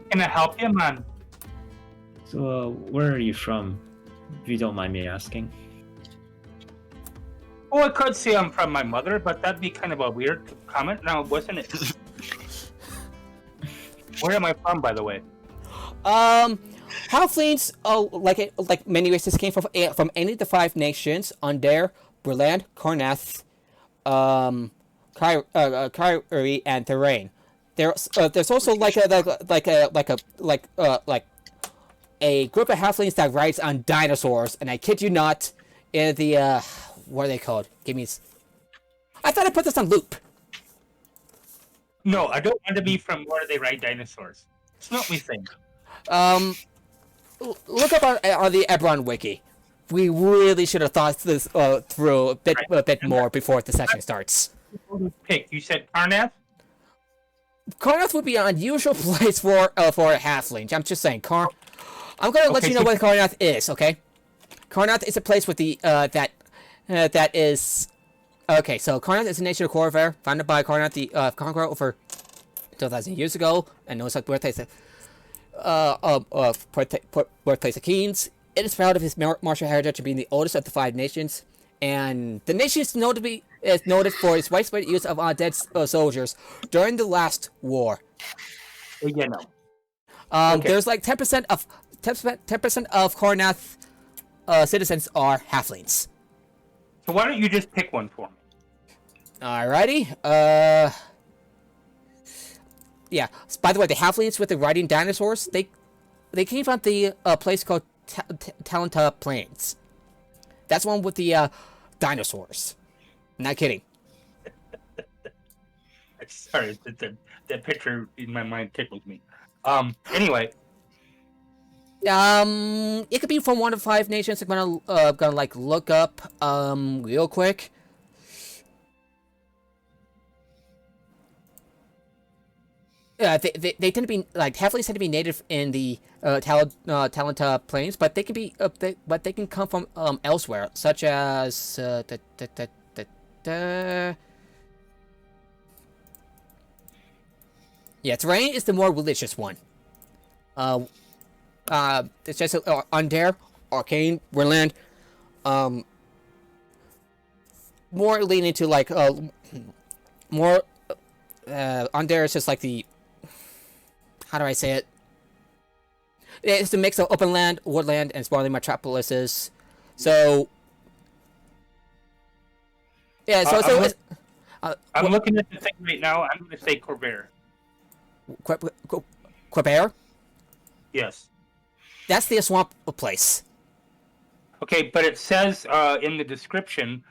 Can I help you, man? So, where are you from, if you don't mind me asking? Oh, I could say I'm from my mother, but that'd be kind of a weird comment now, wasn't it? Where am I from, by the way? Halflings, like many races, came from any of the 5 nations: Undair, Berland, Karnath, Kyrie, and Therain. There's also a group of halflings that rides on dinosaurs, and I kid you not, in the what are they called? I thought I put this on loop. No, I don't want to be from where they ride dinosaurs. It's not me thing. Look up on the Ebron wiki. We really should have thought this through a bit more before the session starts. Pick. You said Karnath? Karnath would be an unusual place for a halfling. I'm just saying, I'm gonna let you know what Karnath is, okay? Karnath is a place with the that is. Okay, so Karnath is a nation of Corvair, founded by Karnath the Conqueror over 2,000 years ago, and known as the birthplace of Keens. It is proud of his martial heritage of being the oldest of the 5 nations, and the nation is noted for its widespread use of undead soldiers during the last war. Yeah, no. Okay. There's like 10% of Karnath citizens are halflings. So why don't you just pick one for me? Alrighty. Yeah. By the way, the halflings with the riding dinosaurs, they came from the place called Talenta Plains. That's one with the dinosaurs. Not kidding. Sorry, that picture in my mind tickled me. Anyway, It could be from 1 to 5 nations. I'm gonna like look up real quick. They tend to be like heavily tend to be native in the Talenta plains, but they can be but they can come from elsewhere, such as yeah, terrain is the more religious one. It's just Undair, Arcane, Werland, more leaning to like more Undair is just like the, how do I say it? It's a mix of open land, woodland, and sprawling metropolises. So yeah, I'm looking at the thing right now. I'm going to say Corvair. Quebec? Yes. That's the swamp place. Okay, but it says in the description,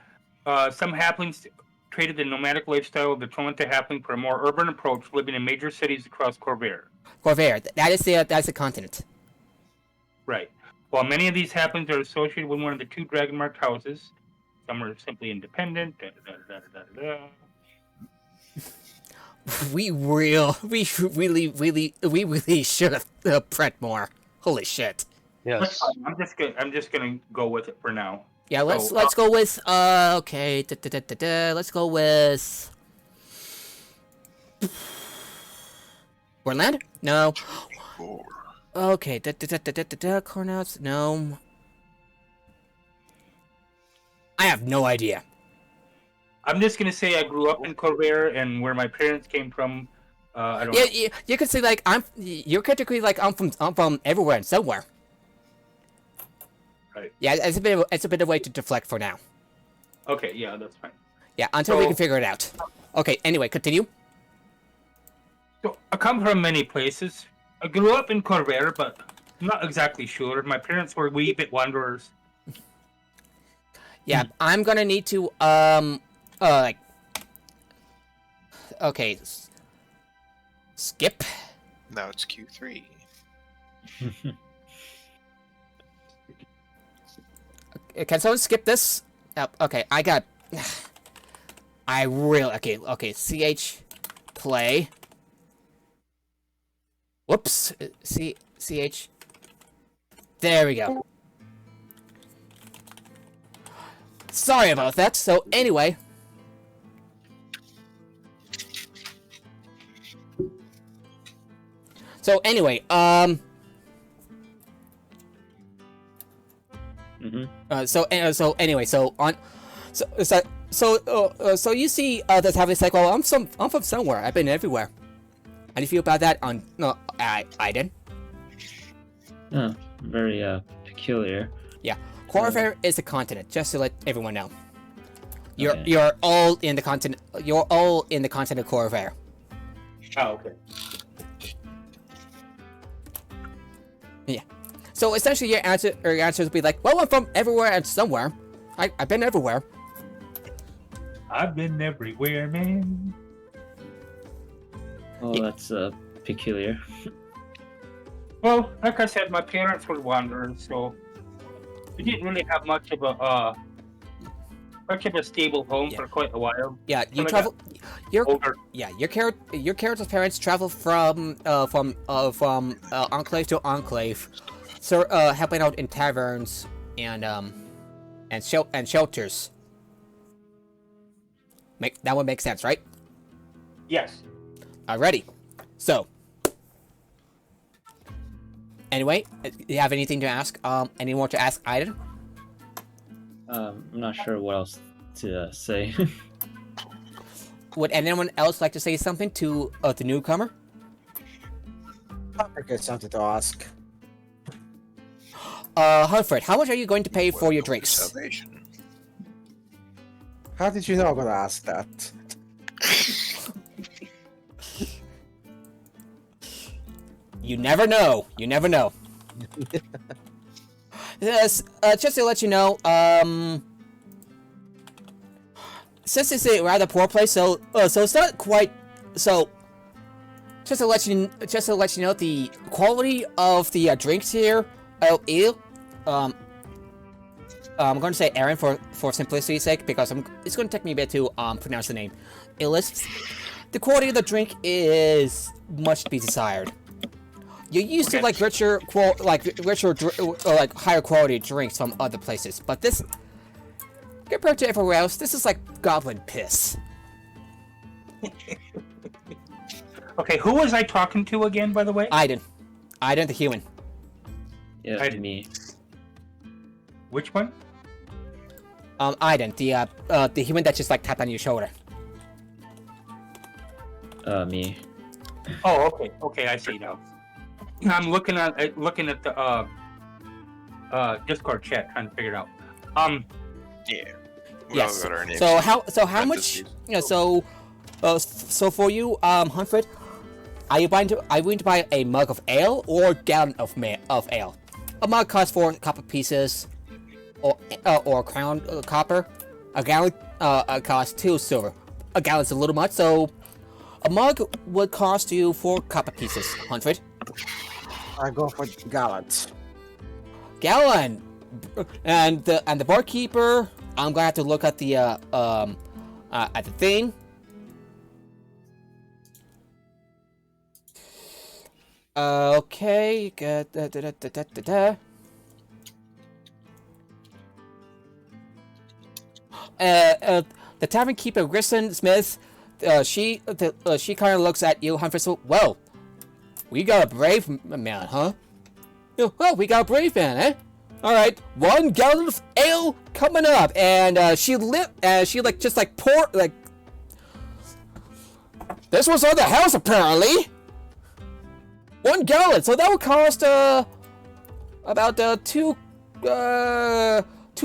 some halflings traded the nomadic lifestyle of the Talenta halfling for a more urban approach, living in major cities across Corvair. Corvair, that's the continent. Right. While many of these halflings are associated with one of the 2 dragon-marked houses, some are simply independent. We really should have prepped more. Holy shit. Yes. I'm just gonna go with it for now. Yeah, let's go with okay. Let's go with Borland? No. Okay. Cornouts? No. I have no idea. I'm just gonna say I grew up in Corvair, and where my parents came from, I don't know. Yeah, you could say like you're categorically like I'm from everywhere and somewhere. Right. Yeah, it's a bit of a way to deflect for now. Okay, yeah, that's fine. Yeah, until we can figure it out. Okay, anyway, continue. So I come from many places. I grew up in Corvair, but I'm not exactly sure. My parents were wee bit wanderers. Yeah, I'm gonna need to like, okay, skip. Now it's Q3. Can someone skip this? Okay, I got. I really okay. CH play. Whoops. CH. There we go. Sorry about that. So anyway. So anyway, So you see, this having like, well, I'm from somewhere. I've been everywhere. How do you feel about that? Aiden? Oh, very peculiar. Yeah, Corvair is a continent. Just to let everyone know, you're all in the continent. You're all in the continent of Corvair. Oh, okay. Yeah. So essentially, your answer would be like, well, I'm from everywhere and somewhere. I've been everywhere. I've been everywhere, man. Oh, that's peculiar. Well, like I said, my parents were wanderers, so we didn't really have much of a stable home for quite a while. Yeah, you travel. Your character's parents travel from enclave to enclave, so helping out in taverns and shelters. That would make sense, right? Yes. Alrighty. So, anyway, you have anything to ask? Any more to ask Aiden? I'm not sure what else to say. Would anyone else like to say something to the newcomer? I got something to ask. Hunfrid, how much are you going to pay for your drinks? Salvation. How did you know I'm gonna ask that? You never know. You never know. Yes, just to let you know, since it's a rather poor place, so it's not quite. So, just to let you know, the quality of the drinks here Oh, ew. I'm going to say Aaron for simplicity's sake because it's going to take me a bit to pronounce the name. Illis. The quality of the drink is much to be desired. You used to like richer, higher quality drinks from other places, but this, compared to everywhere else, this is like goblin piss. Okay, who was I talking to again, by the way? Aiden the human. Yeah, me. Which one? Aiden, the human that just like tapped on your shoulder. Me. Oh, okay. Okay, I see now. I'm looking at the Discord chat, trying to figure it out. Yeah. Yes. So how much? So for you, Hunfrid, are you going to buy a mug of ale or a gallon of ale? A mug costs 4 copper pieces, or a crown copper. A gallon costs 2 silver. A gallon's a little much, so a mug would cost you 4 copper pieces, Hunfrid. I go for gallons. Gallon, and the barkeeper. I'm gonna have to look at the thing. Okay. The tavern keeper, Grissom Smith. She kind of looks at you, Humphrey. So, well, we got a brave man, huh? Well, we got a brave man, eh? All right, 1 gallon of ale coming up, and she pour like. This was on the house apparently. 1 gallon, so that would cost about 2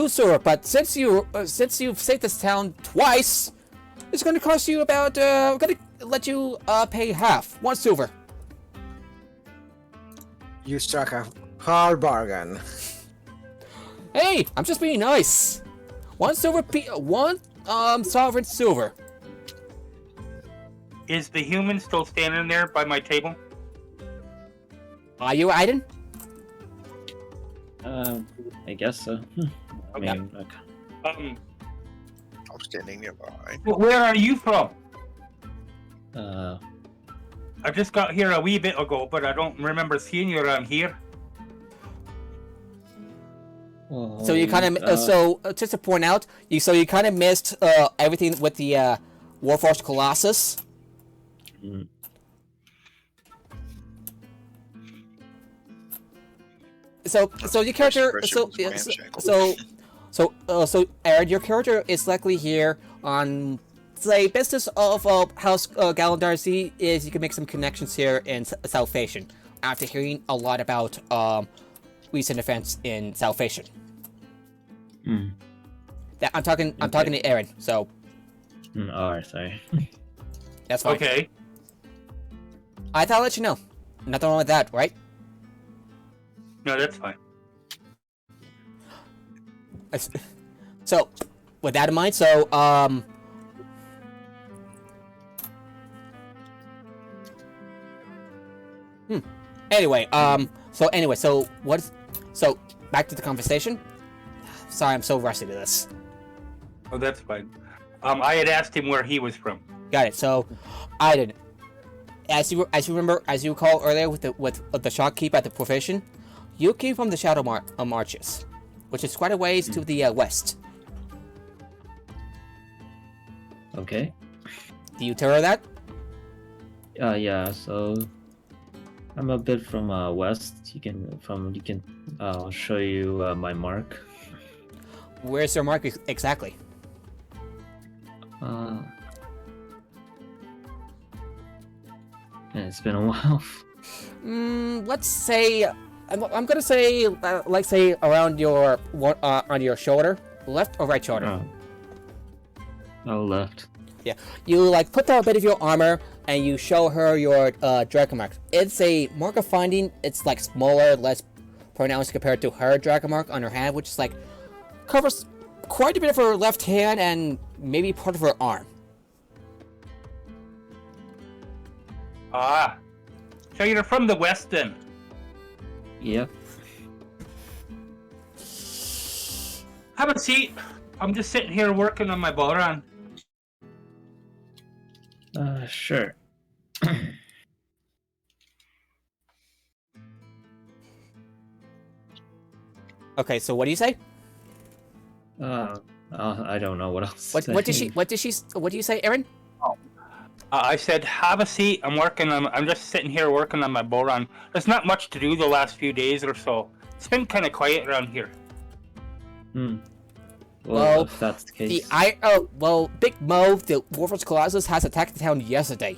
silver. But since you've saved this town twice, it's going to cost you about. We're going to let you pay half, 1 silver. You struck a hard bargain. Hey, I'm just being nice. 1 silver, 1 sovereign silver. Is the human still standing there by my table? Are you Aiden? I guess so. I mean, I'm standing nearby. Where are you from? I just got here a wee bit ago, but I don't remember seeing you around here. So you kind of just to point out, you kind of missed everything with the Warforged Colossus. Mm. So your character so Aaron, your character is likely here on say business of House Galandarzi is you can make some connections here in Salvation after hearing a lot about recent events in Salvation. Hmm. That I'm talking to Aaron, so alright, sorry. that's fine. Okay. I thought I'd let you know. Nothing wrong with that, right? No, that's fine. So, with that in mind, Anyway, so back to the conversation. Sorry, I'm so rusty to this. Oh, that's fine. I had asked him where he was from. Got it. So, I did. As you recall earlier with the shopkeep at the profession, you came from the Shadow Marches, which is quite a ways to the west. Okay. Do you tell her that? Yeah. So I'm a bit from west. I'll show you my mark. Where's your mark exactly? It's been a while. Let's say I'm gonna say say around your on your shoulder, left or right shoulder. Oh, left. Yeah, you put down a bit of your armor and you show her your dragon mark. It's a mark of finding. It's smaller, less pronounced compared to her dragon mark on her hand, which is covers quite a bit of her left hand and maybe part of her arm. Ah, so you're from the west then? Yep. Have a seat. I'm just sitting here working on my Boran. Sure. Okay, so what do you say? I don't know what else. What do you say, Aaron? I said, have a seat. I'm just sitting here working on my Boran. There's not much to do the last few days or so. It's been kind of quiet around here. Well, if that's the case. Big Mo, the Warforged Colossus, has attacked the town yesterday.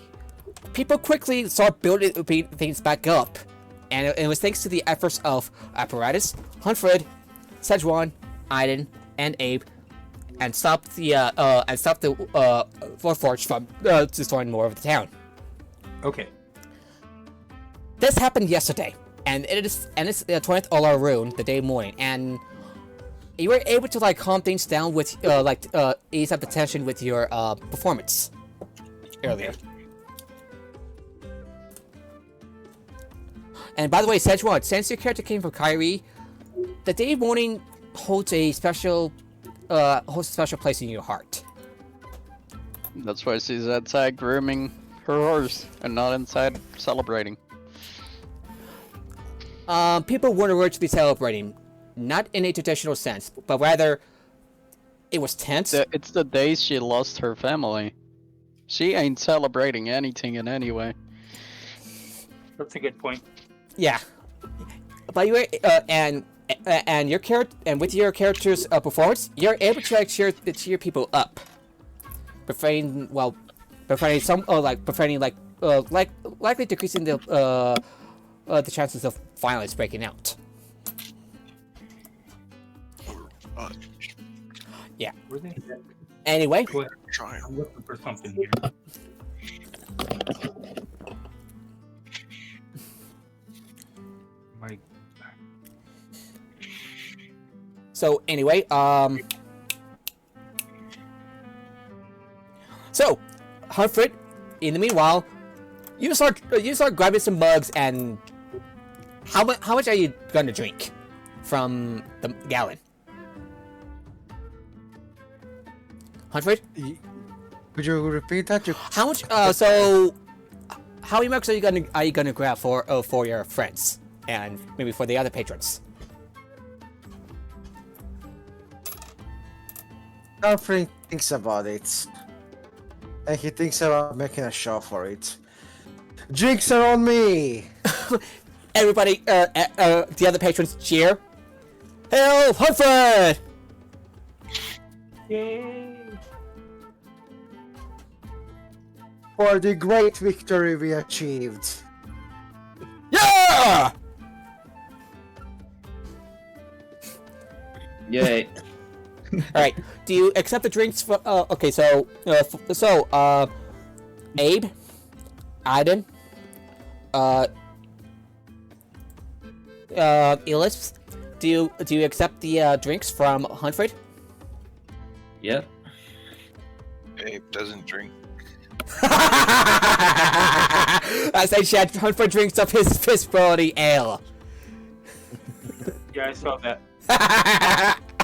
People quickly started building things back up, and it was thanks to the efforts of Apparatus, Hunfrid, Sejuan, Aiden, and Abe, and stopped the Warforged from destroying more of the town. Okay. This happened yesterday, and it's the 20th Olar Rune, the day morning, and you were able to calm things down with ease up the tension with your performance earlier. And by the way, Sejuan, since your character came from Kyrie, the day morning holds a special place in your heart. That's why she's outside grooming her horse and not inside celebrating. People weren't originally celebrating, not in a traditional sense, but rather it was tense. It's the day she lost her family. She ain't celebrating anything in any way. That's a good point. Yeah, but you were, and your character, and with your character's performance, you're able to cheer people up, befriending likely decreasing the chances of violence breaking out. Yeah. Anyway. I'm looking for something here. So anyway, so Hunfrid, in the meanwhile, you start grabbing some mugs, and how much are you gonna drink from the gallon? Hunfrid? Could you repeat that? How much? So how many mugs are you gonna grab for your friends and maybe for the other patrons? Alfred thinks about it. And he thinks about making a show for it. Drinks are on me! Everybody, the other patrons cheer. Hail Hunfrid! Yay! For the great victory we achieved. Yeah! Yay. Alright, do you accept the drinks for, okay, so, Abe, Aiden, Elis, do you accept the, drinks from Hunfrid? Yep. Abe doesn't drink. I say Chad, Hunfrid drinks up his fist-quality ale. Yeah, I saw that.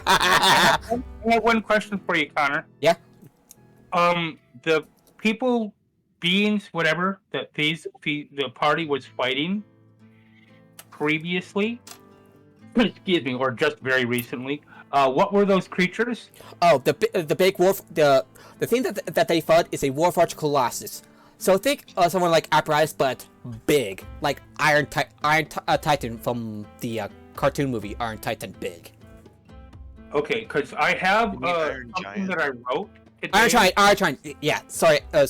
I have one question for you, Connor. Yeah? The people, beings, whatever, that the party was fighting previously, excuse me, or just very recently, what were those creatures? Oh, the big the thing that they fought is a Warforged Colossus. So think someone like Apparatus, but big, like Iron Titan from the cartoon movie Iron Titan, big. Okay, because I have Iron something Giant? that I wrote today. Iron Giant. Yeah, sorry. There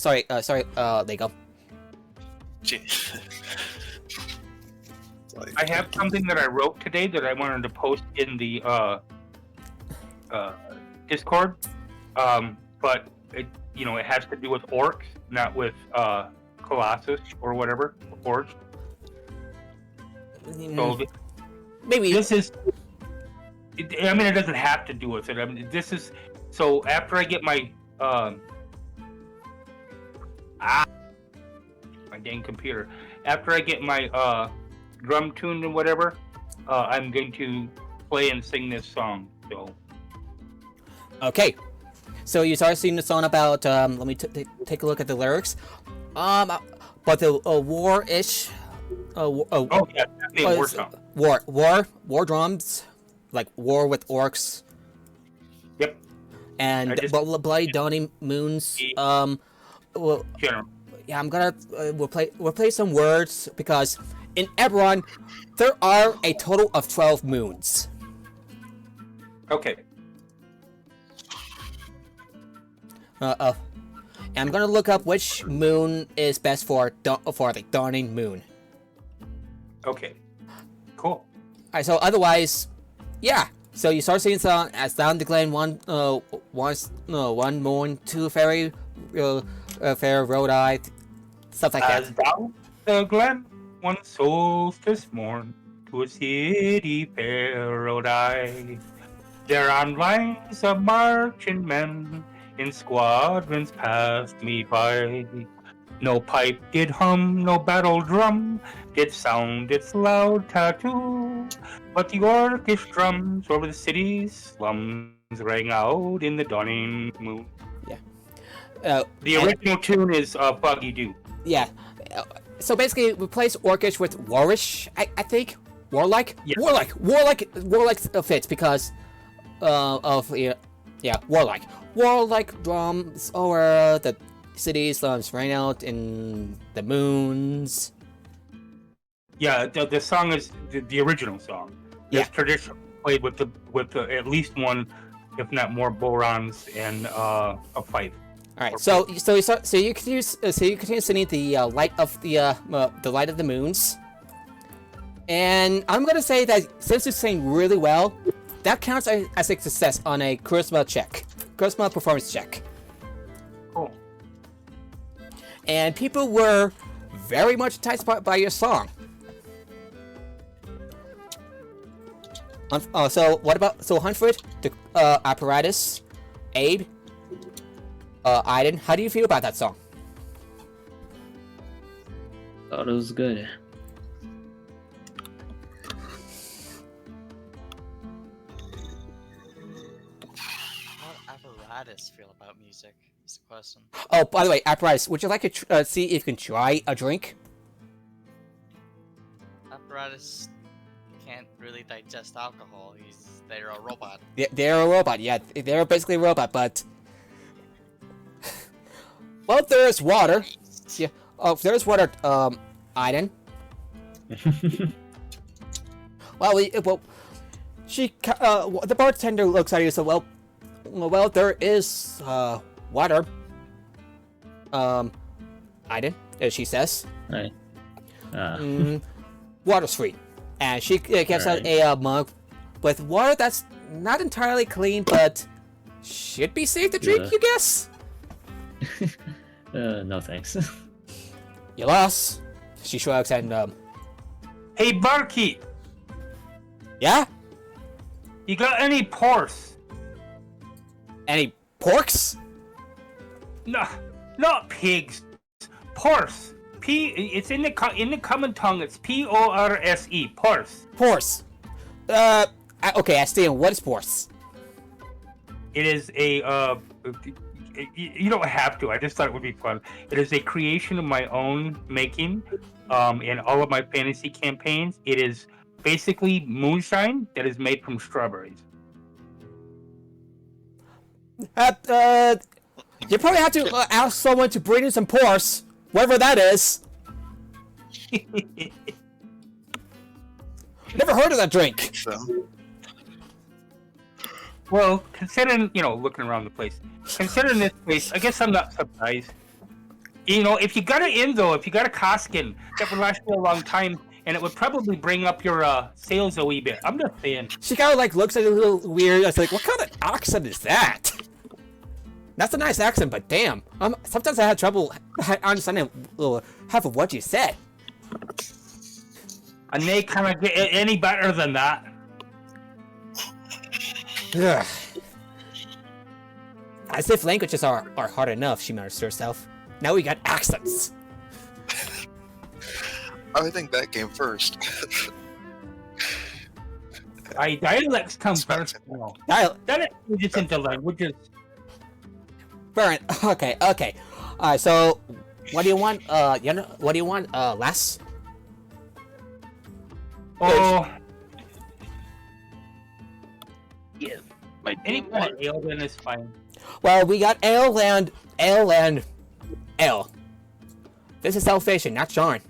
you go. I have something that I wrote today that I wanted to post in the Discord, but it has to do with orcs, not with Colossus or whatever, Forged. So Maybe this is. I mean, it doesn't have to do with it. I mean, this is so. After I get my my dang computer. After I get my drum tuned and whatever, I'm going to play and sing this song. So Okay. So you start singing the song about let me take a look at the lyrics. But the war-ish. Oh yeah, definitely a war song. War drums, like war with orcs. Yep. And bloody dawning moons. Well, General. yeah, I'm gonna we'll play some words because in Eberron there are a total of 12 moons. Okay. And I'm gonna look up which moon is best for the dawning moon. Okay. Cool. Alright, so otherwise, yeah. So you start singing song as down the glen, one moon, two fairy, fair road eye, stuff like As that. down the glen, one solstice morn, to a city fair rode I. There on lines of marching men, in squadrons passed me by. No pipe did hum, no battle drum did sound its loud tattoo, but the orcish drums over the city's slums rang out in the dawning moon. Yeah. The original tune is Buggy Doo. Yeah. So basically, replace orcish with warish. I think warlike. Yeah. Warlike fits because of warlike. Warlike drums over the cities slums rang out in the moons. Yeah, the song is the original song. It's traditionally played with the at least one, if not more, borons and a fife. All right, so you continue singing the light of the light of the moons, and I'm gonna say that since you sing really well, that counts as a success on a charisma performance check. Cool. And people were very much enticed by your song. So what about Hunfrid, the apparatus, Abe, Aiden? How do you feel about that song? Thought it was good. How apparatus feel about music? Is the question. Oh, by the way, apparatus, would you like to see if you can try a drink? Apparatus can't really digest alcohol. They're a robot. Yeah, they're a robot. Yeah, they're basically a robot, but well, there's water. Yeah. Oh, there's water. Aiden. Well, the bartender looks at you. So well, there is water. Aiden, as she says. Right. Water's free, and she gives out a mug with water that's not entirely clean, but should be safe to drink. You guess? No thanks. You lost. She shrugs and Hey, barkeep, yeah. you got any porse? Any porks? No, not pigs. Porse. It's in the common tongue. It's P-O-R-S-E. Porse. Porse. Okay, I stay on what is porse? It is a you don't have to. I just thought it would be fun. It is a creation of my own making. In all of my fantasy campaigns, it is basically moonshine that is made from strawberries. You probably have to ask someone to bring in some porse, whatever that is. Never heard of that drink. Well, considering, looking around the place, considering this place, I guess I'm not surprised. If you got it in, though, if you got a Koskin, that would last you a long time, and it would probably bring up your sales a wee bit. I'm just saying. She kind of looks at it a little weird. I was like, what kind of accent is that? That's a nice accent, but damn. Sometimes I had trouble understanding half of what you said. And they can't get any better than that. Ugh. As if languages are hard enough, she mutters to herself. Now we got accents. I think that came first. Dialects come It's first. fancy. No. Dial- That is into languages. Baron. Okay. Okay. All right. So, what do you want? What do you want? Less? Oh, Yeah, my any team kind won. of ale then is fine. Well, we got ale and ale. This is salvation, not Sean.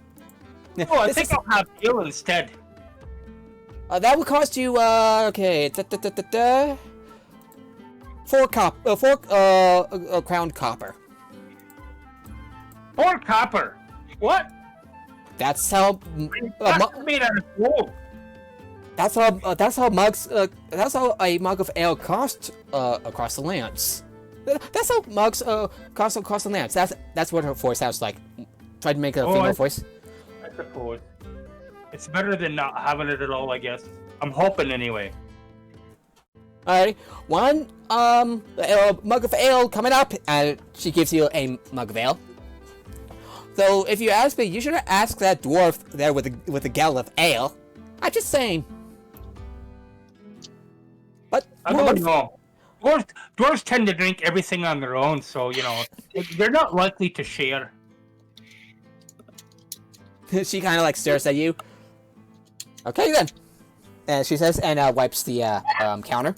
Oh, I This think is- I'll have ale instead. that would cost you okay, four crown copper. 4 copper. What? That's how That's made out of gold. that's how mugs that's how a mug of ale costs across the lands. That's how mugs cost across the lands. That's what her voice sounds like. Try to make a female voice. I suppose. It's better than not having it at all, I guess. I'm hoping anyway. Alright, one mug of ale coming up, and she gives you a mug of ale. So if you ask me, you should ask that dwarf there with the gallon of ale. I'm just saying. But I don't know. Dwarves tend to drink everything on their own, so, you know, they're not likely to share. she kind of like stares at you. Okay then, and she says, and wipes the counter.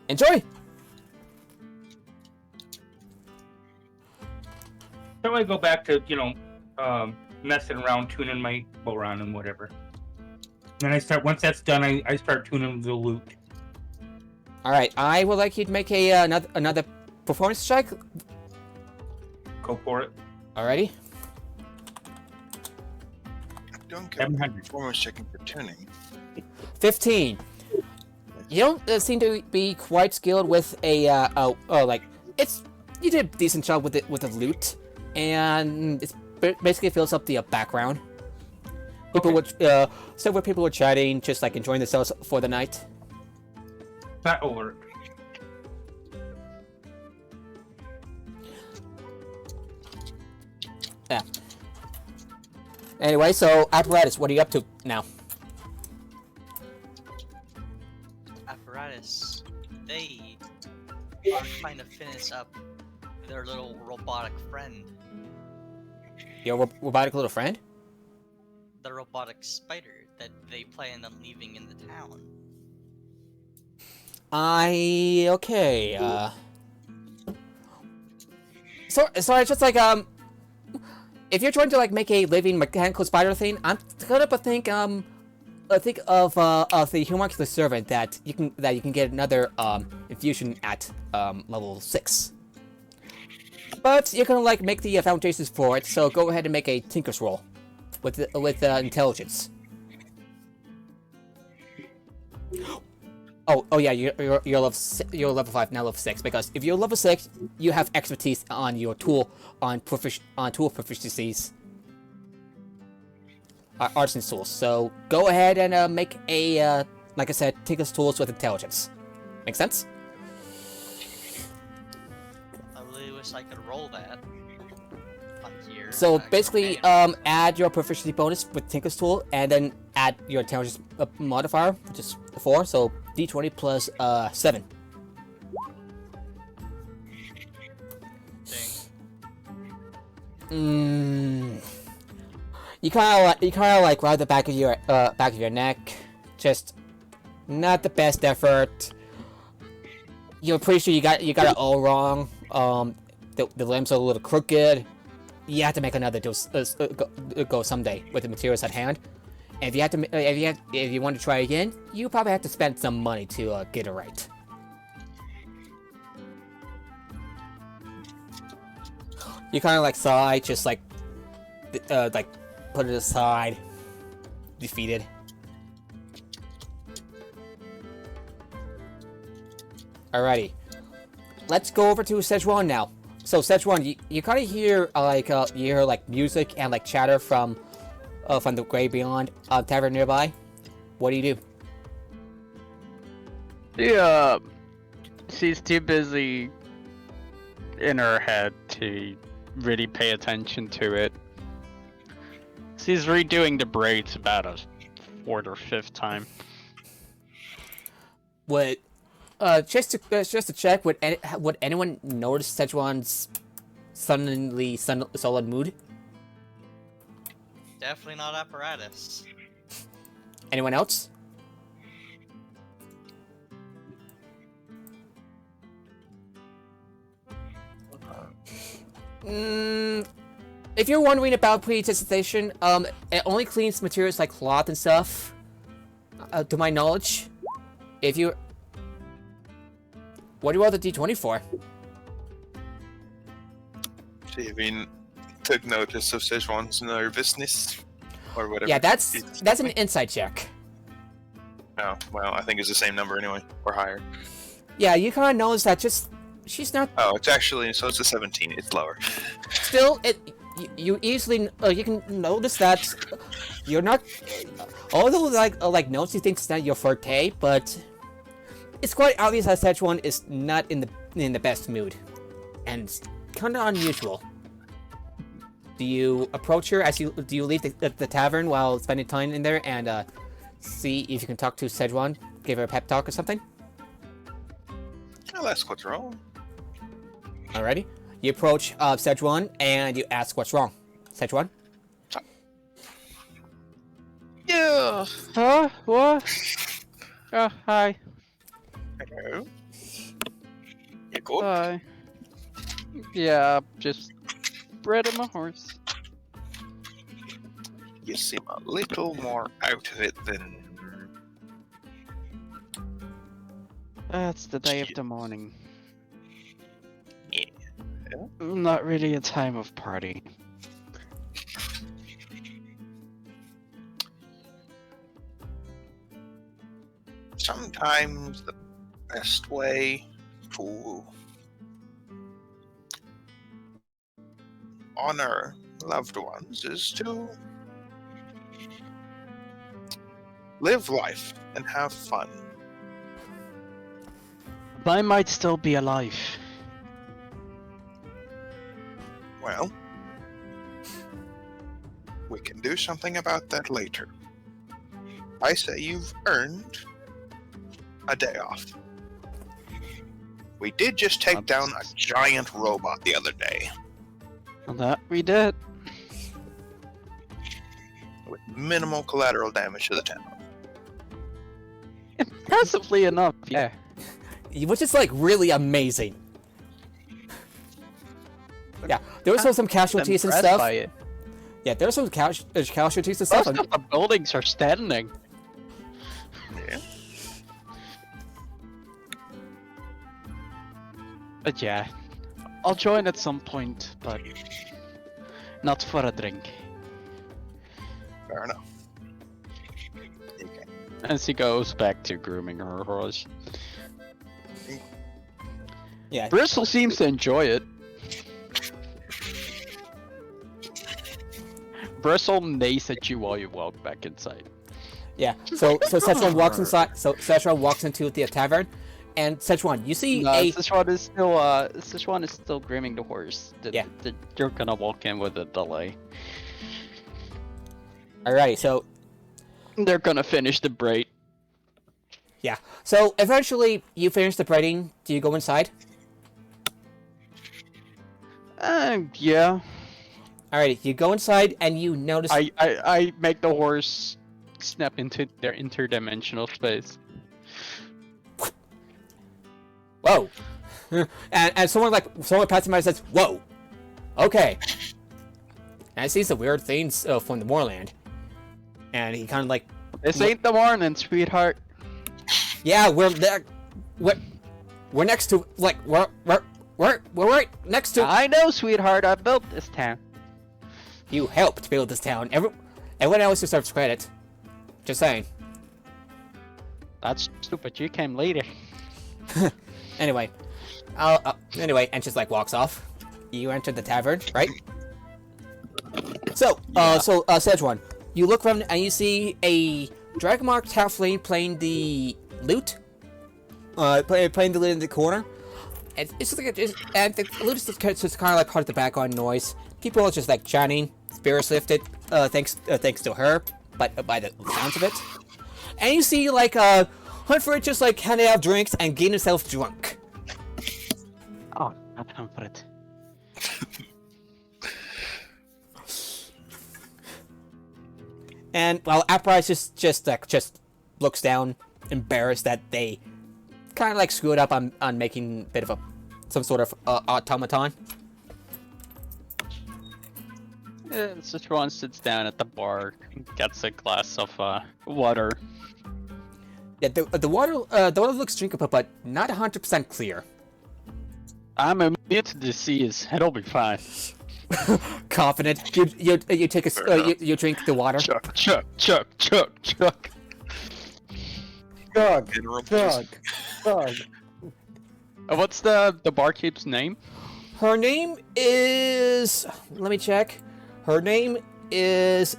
Enjoy. So I go back to, you know, messing around, tuning my bow around and whatever. Then I start, once that's done, I start tuning the loot. All right, I would like you to make a another performance check. Go for it. Alrighty. I don't get 700. performance checking for tuning. 15. You don't seem to be quite skilled with a like it's you did a decent job with it with the loot, and it's basically fills up the background. People would several people were chatting, just like enjoying themselves for the night. That'll work. Yeah. Anyway, so apparatus, what are you up to now? Apparatus. They are trying to finish up their little robotic friend. Your robotic little friend? The robotic spider that they plan on leaving in the town. Okay, So it's just like if you're trying to like make a living mechanical spider thing, I'm gonna think of the homunculus servant that you can get another infusion at level 6. But you're gonna like make the foundations for it, so go ahead and make a tinker's roll with intelligence. Oh yeah, you're level 5, now level 6, because if you're level 6, you have expertise on your tool tool proficiencies, arts and tools. So go ahead and make a like I said, tinker's tools with intelligence. Make sense? I really wish I could roll that on here. So I basically, can't. add your proficiency bonus with tinker's tool, and then add your intelligence modifier, which is 4. So d20 plus 7. Dang. You kind of like ride the back of your neck. Just not the best effort. You're pretty sure you got it all wrong. The limbs are a little crooked. You have to make another go someday with the materials at hand. And if you want to try again, you probably have to spend some money to get it right. You kind of like sigh, just like put it aside, defeated. Alrighty, let's go over to Szechuan now. So Szechuan, you kind of hear you hear like music and like chatter from the Grey Beyond tavern nearby. What do you do? Yeah, she's too busy in her head to really pay attention to it. She's redoing the braids about a 4th or 5th time. would just to check, would anyone notice Szechuan's suddenly sullen mood? Definitely not apparatus. Anyone else? If you're wondering about pre-anticipation, it only cleans materials like cloth and stuff. To my knowledge, if you, what do you want the D20 for? See if he took notice of Szechuan's nervousness, or whatever. Yeah, that's an insight check. Oh, well, I think it's the same number anyway, or higher. Yeah, you kind of notice that she's not. Oh, it's actually, so it's a 17. It's lower. Still, you easily you can notice that you're not. Although like notes, you think it's not your forte, but it's quite obvious that Szechuan is not in the best mood, and kind of unusual. Do you approach her do you leave the tavern while spending time in there and see if you can talk to Szechuan, give her a pep talk or something? I'll ask what's wrong. Alrighty. You approach Szechuan and you ask what's wrong. Szechuan? Yeah. Huh? What? Oh, hi. Hello. You good? Hi. Yeah, just bread on my horse. You seem a little more out of it than... That's the day of the morning. Yeah. Not really a time of party. Sometimes the best way to honor loved ones is to live life and have fun. I might still be alive. Well, we can do something about that later. I say you've earned a day off. We did just take down a giant robot the other day. That we did. With minimal collateral damage to the town. Impressively enough, yeah. Which is like really amazing. Yeah, there were some casualties and Impressed stuff. by it. Yeah, there were some casualties and stuff. Most of the buildings are standing. Yeah. But yeah, I'll join at some point, but not for a drink. Fair enough. As he goes back to grooming her horse. Yeah. Bristle seems to enjoy it. Bristle neighs at you while you walk back inside. Yeah. So Szechuan walks inside. So Szechuan walks into the tavern, and Szechuan, you see Szechuan is still grooming the horse. Yeah. You're gonna walk in with a delay. Alrighty. So They're gonna finish the braid. yeah. So eventually you finish the braiding. Do you go inside? Yeah. Alrighty. You go inside and you notice. I make the horse snap into their interdimensional space. Whoa. and someone passing by says, "Whoa." Okay. And I see some weird things from the moorland. And he kind of like, This ain't the morning, sweetheart. yeah, we're there. We're next to we're right next to. I know, sweetheart. I built this town. You helped build this town. Everyone else deserves credit. Just saying. That's stupid. You came later. Anyway, and just like walks off. You enter the tavern, right? So, Szechuan, you look around and you see a drag-marked halfling playing the lute. Playing the lute in the corner. And it's like and the lute is just kind of like part of the background noise. People are just like chanting, spirits lifted, thanks to her, but by the sounds of it. And you see like Hunfrid just like handed out drinks and getting himself drunk. Oh, not Hunfrid. And while Apprise just looks down, embarrassed that they kind of like screwed up on making a bit of some sort of automaton. Sichuan sits down at the bar, gets a glass of water. Yeah, the water looks drinkable, but not 100% clear. I'm immune to disease. It'll be fine. Confident. You take you drink the water. Chuck. Chug, General chug, chug. What's the barkeep's name? Her name is. Let me check. Her name is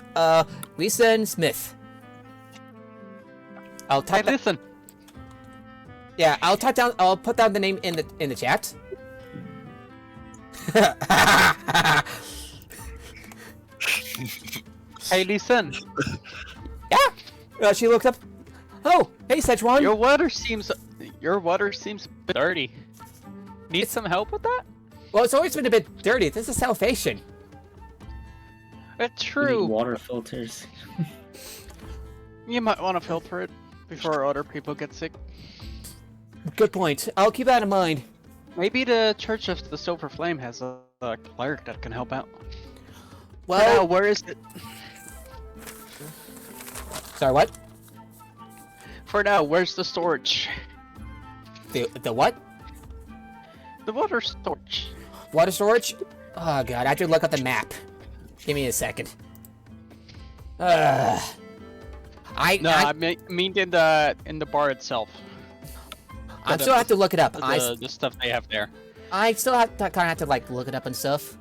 Lisa Smith. I'll Hey, type that. listen. Yeah, I'll type down. I'll put down the name in the chat. Hey, listen. Yeah. She looks up. Oh, hey Szechuan. Your water seems a bit dirty. Need some help with that? Well, it's always been a bit dirty. This is salvation. It's We need true. water filters. You might want to filter it before other people get sick. Good point. I'll keep that in mind. Maybe the Church of the Silver Flame has a cleric that can help out. Well, where is it? sorry, what? For now, where's the storage? The what? The water storage. Water storage? Oh god, I have to look at the map. Give me a second. No, I mean in the bar itself. I still have to look it up. The stuff they have there. I still have to kind of have to like look it up and stuff.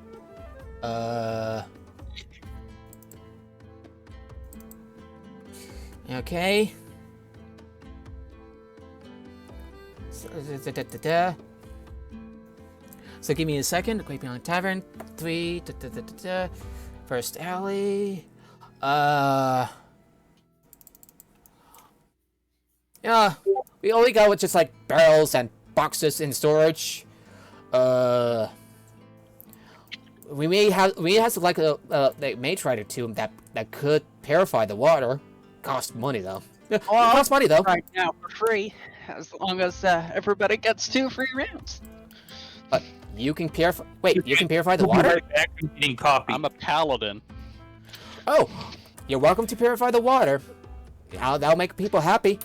Okay. So give me a second. Great Beyond Tavern 3. First alley. Yeah, we only got with just like barrels and boxes in storage. We may have like they may try to tune that could purify the water. Cost money though. Yeah, it costs money though. Right now for free, as long as everybody gets 2 free rounds. But you can purify. Wait, you can purify the water? Right back and getting coffee. I'm a paladin. Oh, you're welcome to purify the water. That'll make people happy.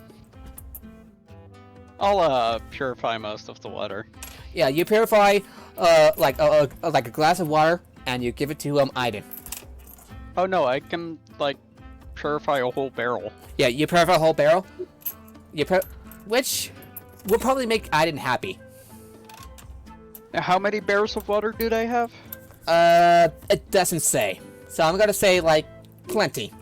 I'll purify most of the water. Yeah, you purify like a glass of water and you give it to Aiden. Oh no, I can like purify a whole barrel. Yeah, you purify a whole barrel. Which will probably make Aiden happy. Now, how many barrels of water do they have? It doesn't say. So I'm gonna say like plenty.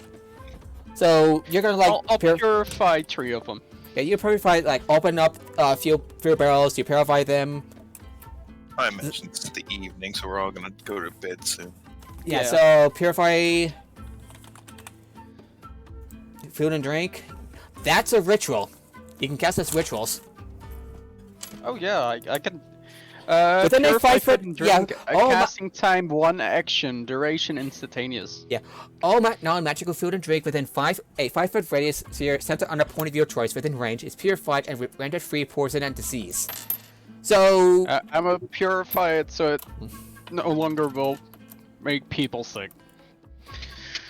So you're gonna like I'll purify 3 of them. Yeah, you purify like open up a few barrels. You purify them. I imagine it's the evening, so we're all gonna go to bed soon. Yeah. Yeah. So purify food and drink. That's a ritual. You can cast as rituals. Oh yeah, I can. Within a purify 5 foot. food and Yeah. drink, casting time 1 action, duration instantaneous. Yeah. All non-magical food and drink within a 5 foot radius sphere centered on a point of your choice within range is purified and rendered free poison and disease. So I'm gonna purify it so it no longer will make people sick.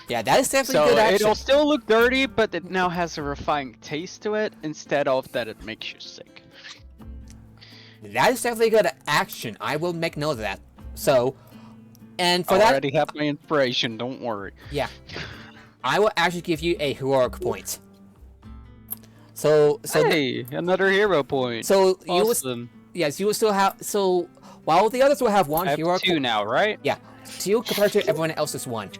yeah, that is definitely So good action. it'll still look dirty, but it now has a refined taste to it instead of that it makes you sick. That is definitely good action. I will make note of that. So, and for I that, already have my inspiration. Don't worry. yeah, I will actually give you a heroic point. So Hey, another hero point. so you will, Awesome. yes, you will still have. So while the others will have one I have heroic 2 now, right? yeah, 2 compared to everyone else's 1.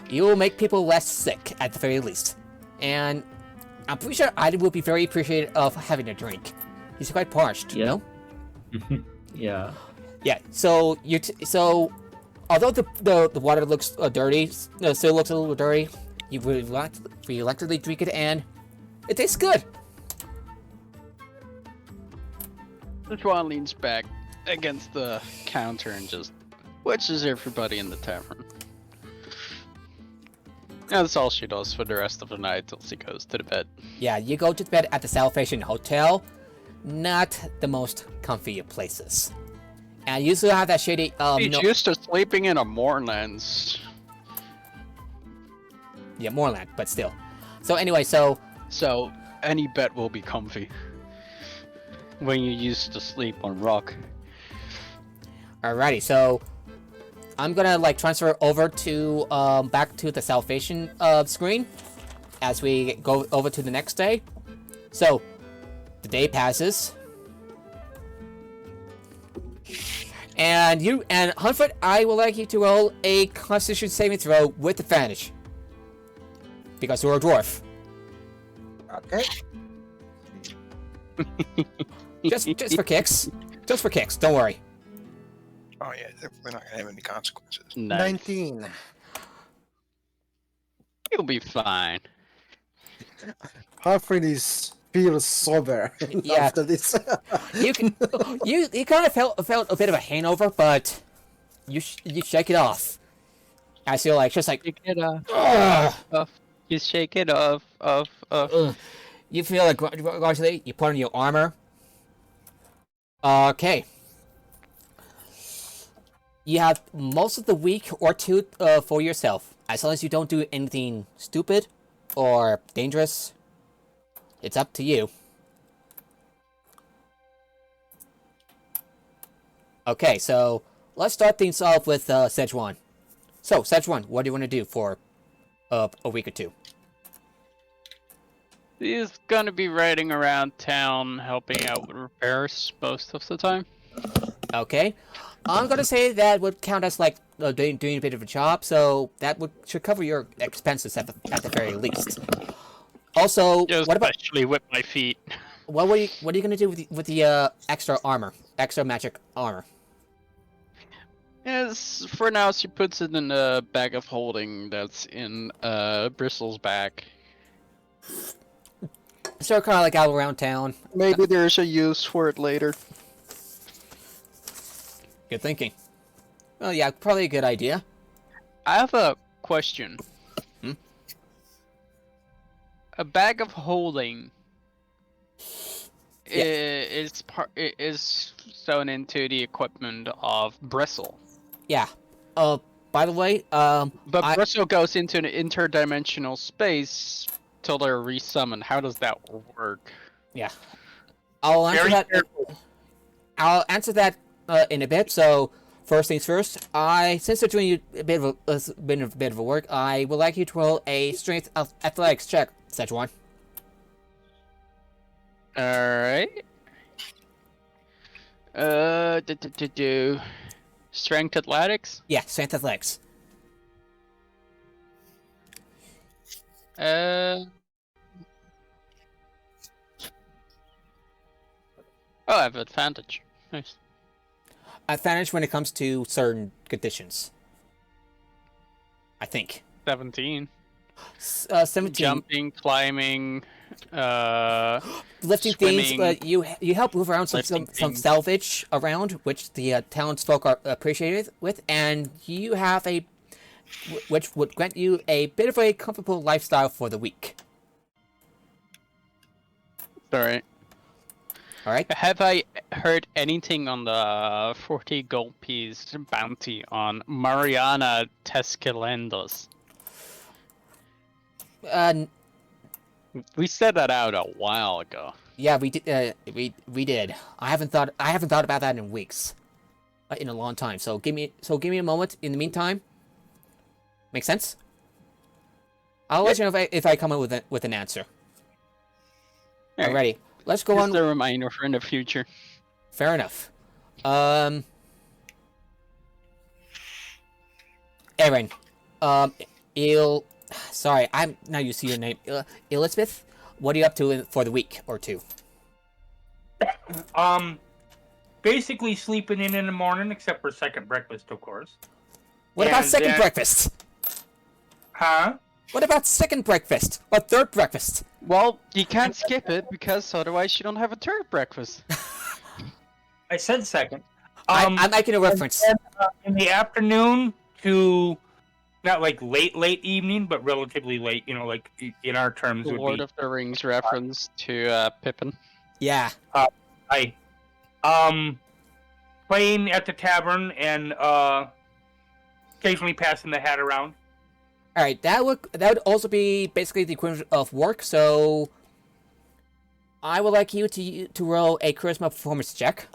You will make people less sick at the very least, and I'm pretty sure Ida will be very appreciative of having a drink. He's quite parched, you Yeah. know. Yeah. Yeah. So although the water looks dirty, still looks a little dirty. You reluctantly drink it, and it tastes good. Szechuan leans back against the counter and just watches everybody in the tavern. And that's all she does for the rest of the night till she goes to the bed. Yeah, you go to bed at the Salvation Hotel. Not the most comfy of places. And you still have that shady, She's used to sleeping in a moorlands. Yeah, moorland, but still. So anyway, so any bed will be comfy. When you used to sleep on rock. Alrighty, so I'm gonna like transfer over to back to the Salvation screen as we go over to the next day. So the day passes, and Hunfrid, I would like you to roll a Constitution saving throw with advantage because you're a dwarf. Okay. Just for kicks. Just for kicks. Don't worry. Oh yeah, we're not gonna have any consequences. Nice. 19. You'll be fine. Hunfrid feels sober Yeah. after this. You kind of felt a bit of a hangover, but you shake it off. As you're like just like Shake it off. ugh, You shake it off. ugh. You feel like gradually you put on your armor. Okay. You have most of the week or two for yourself, as long as you don't do anything stupid or dangerous. It's up to you. Okay, so let's start things off with Szechuan. So, Szechuan, what do you want to do for a week or two? He's gonna be riding around town helping out with repairs most of the time. Okay. I'm gonna say that would count as like doing a bit of a job, so that should cover your expenses at the very least. Also, Just what about especially with my feet. what are you gonna do with the extra armor, extra magic armor? Yes, for now she puts it in a bag of holding that's in Bristle's back. So kind of like out around town. Maybe there's a use for it later. Good thinking. Well, yeah, probably a good idea. I have a question. Hmm? A bag of holding Yeah. is sewn into the equipment of Bristle. Yeah. By the way, But Bristle goes into an interdimensional space till they're resummoned. How does that work? yeah, I'll answer Very that. careful. I'll answer that in a bit. So first things first, since they're doing a bit of a work, I would like you to roll a strength of athletics check, Szechuan. Alright. Strength athletics? Yeah, strength athletics. Oh, I have advantage. Nice. Advantage when it comes to certain conditions. I think. 17. 17. Jumping, climbing, Lifting swimming, things. You help move around some lifting things. salvage around, which the townsfolk are appreciated with, and you have which would grant you a bit of a comfortable lifestyle for the week. Alright. All right. Have I heard anything on the 40 gold piece bounty on Mariana Tescalendos? We said that out a while ago. Yeah, we did. We did. I haven't thought about that in weeks, in a long time. So give me a moment. In the meantime, make sense? I'll let you know if I come up with an answer. Alright. Alrighty, let's go Just on. a reminder for in the future. Fair enough. Aaron. Sorry, I'm not used to your name. Elizabeth, what are you up to for the week or two? Basically sleeping in the morning, except for second breakfast, of course. What about And second then- breakfast? Huh? What about second breakfast or third breakfast? Well, you can't skip it because otherwise you don't have a third breakfast. I said second. I'm making a reference. And, in the afternoon to not like late evening, but relatively late. You know, like in our terms The would Lord be. of the Rings reference to Pippin. Yeah. I playing at the tavern and occasionally passing the hat around. All right, that would also be basically the equivalent of work. So I would like you to roll a charisma performance check.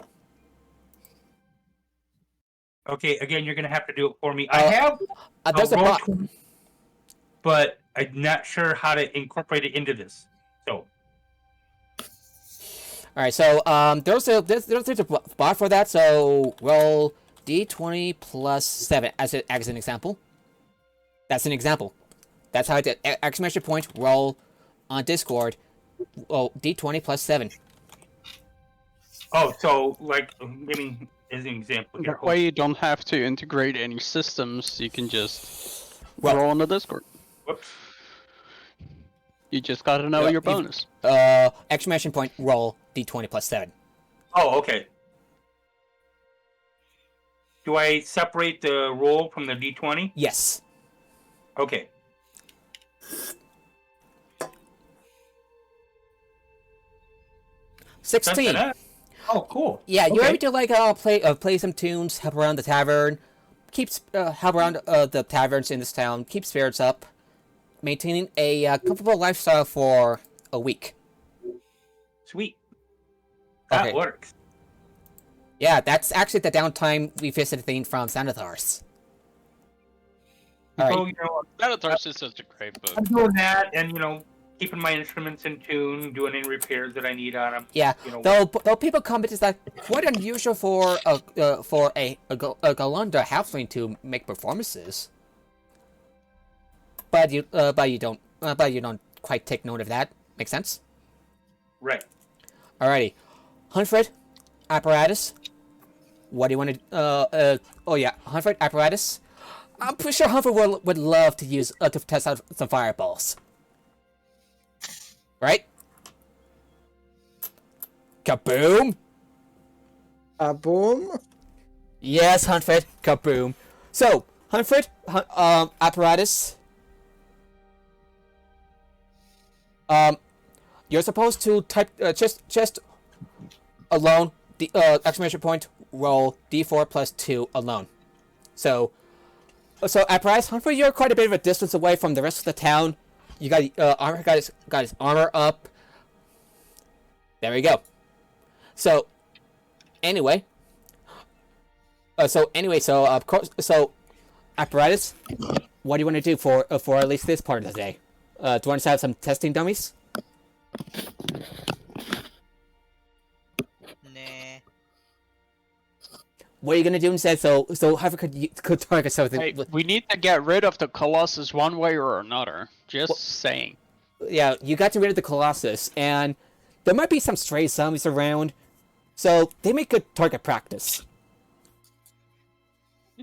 Okay, again, you're gonna have to do it for me. I have There's a roll bot. 20, but I'm not sure how to incorporate it into this. So All right, so there's a bot for that. So roll d20 plus 7 as an example. That's an example. That's how I did. Exclamation point. Roll on Discord. Oh, d20 plus 7. oh, so like giving as an example here. That way you don't have to integrate any systems. You can just Well- roll on the Discord. Whoops. You just gotta know Yeah, your bonus. Exclamation point. Roll d20 plus 7. Oh, okay. Do I separate the roll from the d20? Yes. Okay. That's 16. it. Oh, cool. Yeah, you Okay. ever to like play some tunes, help around the tavern, help around the taverns in this town, keep spirits up, maintaining a comfortable lifestyle for a week. Sweet. That Okay. works. Yeah, that's actually the downtime we visited thing from Xanathars. All So, right. you know, Thanatos is such a great I'm book. doing that and, you know, keeping my instruments in tune, doing any repairs that I need on them. Yeah, You know, though people comment is that quite unusual for a Galunda halfling to make performances. But you don't quite take note of that. Make sense? right. Alrighty, Hunfrid, apparatus. What do you want to? Oh yeah, Hunfrid apparatus. I'm pretty sure Hunfrid would love to use to test out some fireballs. Right? Kaboom! Boom. Yes, Hunfrid, kaboom. So, Hunfrid, apparatus. You're supposed to type just alone. The exclamation point. Roll d4 plus 2 alone. So apparatus, Hunfrid, you're quite a bit of a distance away from the rest of the town. You got armor, got his armor up. There we go. So anyway. So apparatus, what do you want to do for at least this part of the day? Do you want to have some testing dummies? Nah. What are you gonna do instead? So Hunfrid could target something. Hey, we need to get rid of the Colossus one way or another. Just saying. Yeah, you got to rid of the Colossus, and there might be some stray zombies around, so they make good target practice.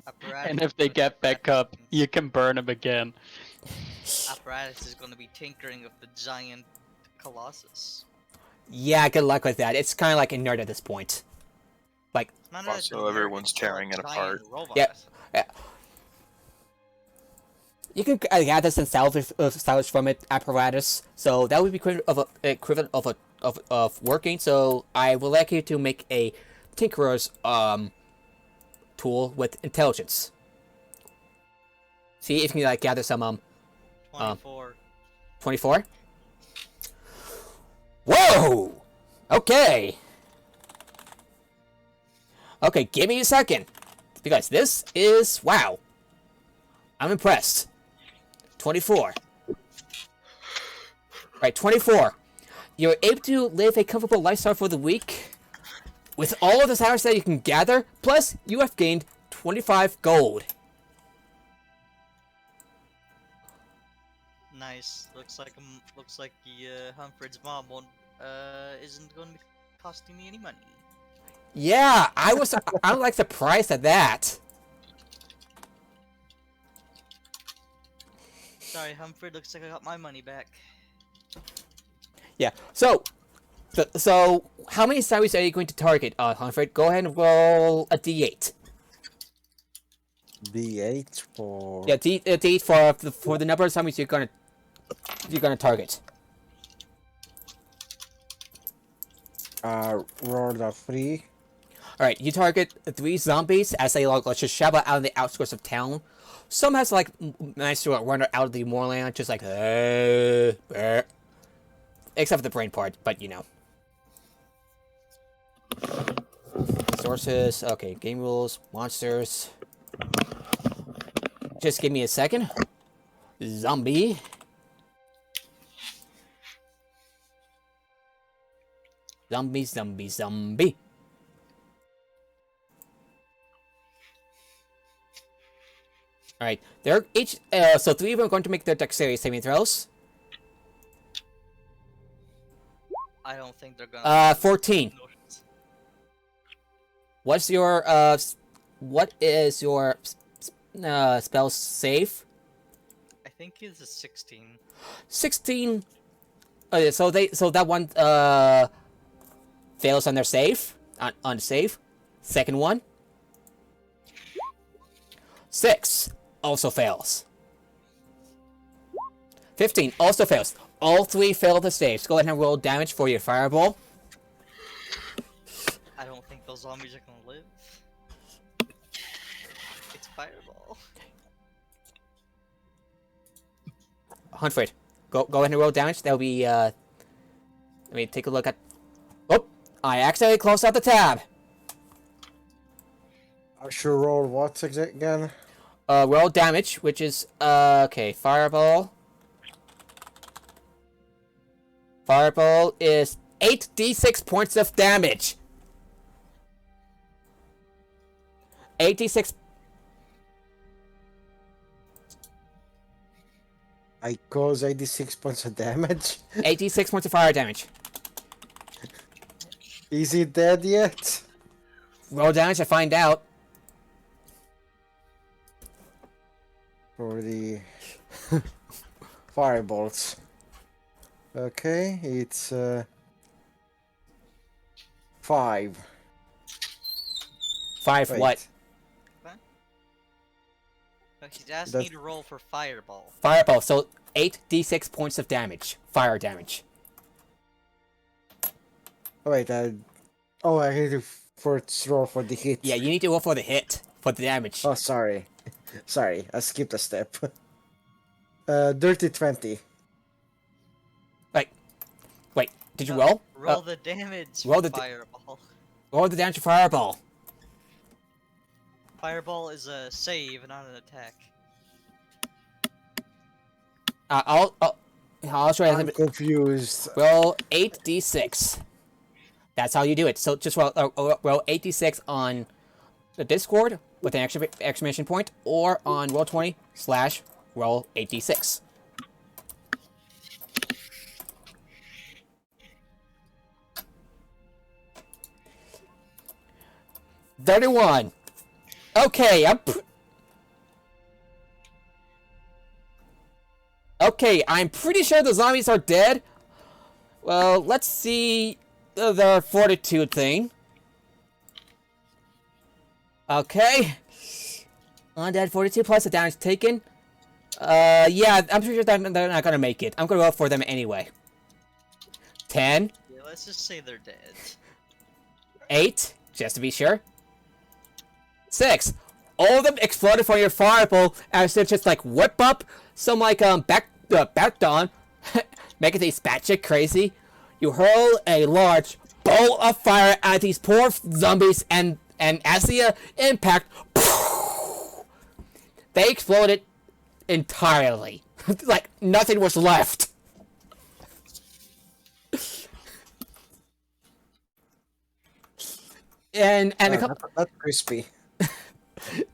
Apparatus And is if they gonna get be back up, practicing- you can burn them again. Apparatus is going to be tinkering with the giant Colossus. Yeah, good luck with that. It's kind of like inert at this point. Like, It's not that Also, it's inert, everyone's it's still a tearing it giant apart. robot. Yeah. You can gather some salvage from it, apparatus. So that would be equivalent of working. So I would like you to make a tinkerer's tool with intelligence. See if you can like gather some 24. 24. Whoa! Okay. Okay, give me a second. Because this is... Wow. I'm impressed. 24. Right, 24. You're able to live a comfortable lifestyle for the week. With all of the hours that you can gather, plus you have gained 25 gold. Nice. Looks like Humphrey's mom won't isn't going to be costing me any money. Yeah, I'm like surprised at that. Sorry, Hunfrid. Looks like I got my money back. Yeah. So how many zombies are you going to target, Hunfrid? Go ahead and roll a d8. D8 for. Yeah, d8 for the number of zombies you're gonna target. Roll a 3. All right, you target 3 zombies as they like just shovel out in the outskirts of town. Some has like managed to run out of the moorland, just like except for the brain part, but you know. Sources, okay, game rules, monsters. Just give me a second. Zombie. Zombie. Alright, they're each, so 3 of them are going to make their dexterity saving throws. I don't think they're gonna. 14. What is your spell save? I think it's a 16. 16. Okay, so that one fails on their save. On save. Second one. 6 also fails. 15 also fails. All 3 fail the saves. Go ahead and roll damage for your fireball. I don't think those zombies are gonna live. It's fireball. Hunfrid, go ahead and roll damage. That'll be let me take a look at. Oh, I accidentally closed out the tab. I should roll what again? Roll damage, which is okay. Fireball. Fireball is 8d6 points of damage. 8d6. I cause 86 points of damage. 8d6 points of fire damage. Is he dead yet? Roll damage to find out. For the firebolts. Okay, it's 5. 5 Wait. what? No, he's asking you to roll for fireball. Fireball. So 8d6 points of damage. Fire damage. Oh, wait, I need to roll for the hit. Yeah, you need to roll for the hit. For the damage. Oh, sorry. Sorry, I skipped a step. Dirty 20. Wait, did you roll? Roll the damage roll for the fireball. Roll the damage for fireball. Fireball is a save, not an attack. I'll show you. I'm confused. Roll 8d6. That's how you do it. So just roll 8d6 on the Discord with an exclamation point, or on Roll20/roll 8d6. $31. Okay, I'm pretty sure the zombies are dead. Well, let's see their fortitude thing. Okay. Undead fortitude plus the damage taken. Yeah, I'm pretty sure they're not gonna make it. I'm gonna roll for them anyway. 10. Yeah, let's just say they're dead. 8, just to be sure. 6. All of them exploded from your fireball as they just like whip up some like back dawn, making these batshit crazy. You hurl a large bolt of fire at these poor zombies, and as the impact, they exploded entirely. Like nothing was left. And a couple. That's crispy.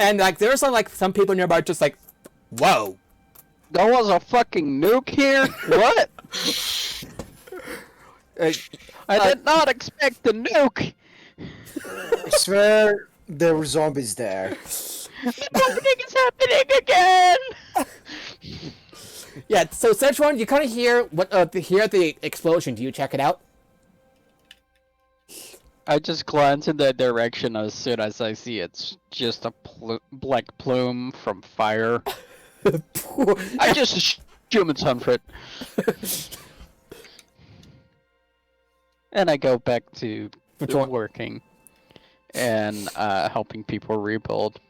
And like there's some people nearby just like, whoa. There was a fucking nuke here? What? I did not expect the nuke! I swear there were zombies there. Something is happening again! Yeah. So Szechuan, you kind of hear hear the explosion. Do you check it out? I just glance in that direction as soon as I see it's just a black plume from fire. I just assume it's Hunfrid. And I go back to working and helping people rebuild.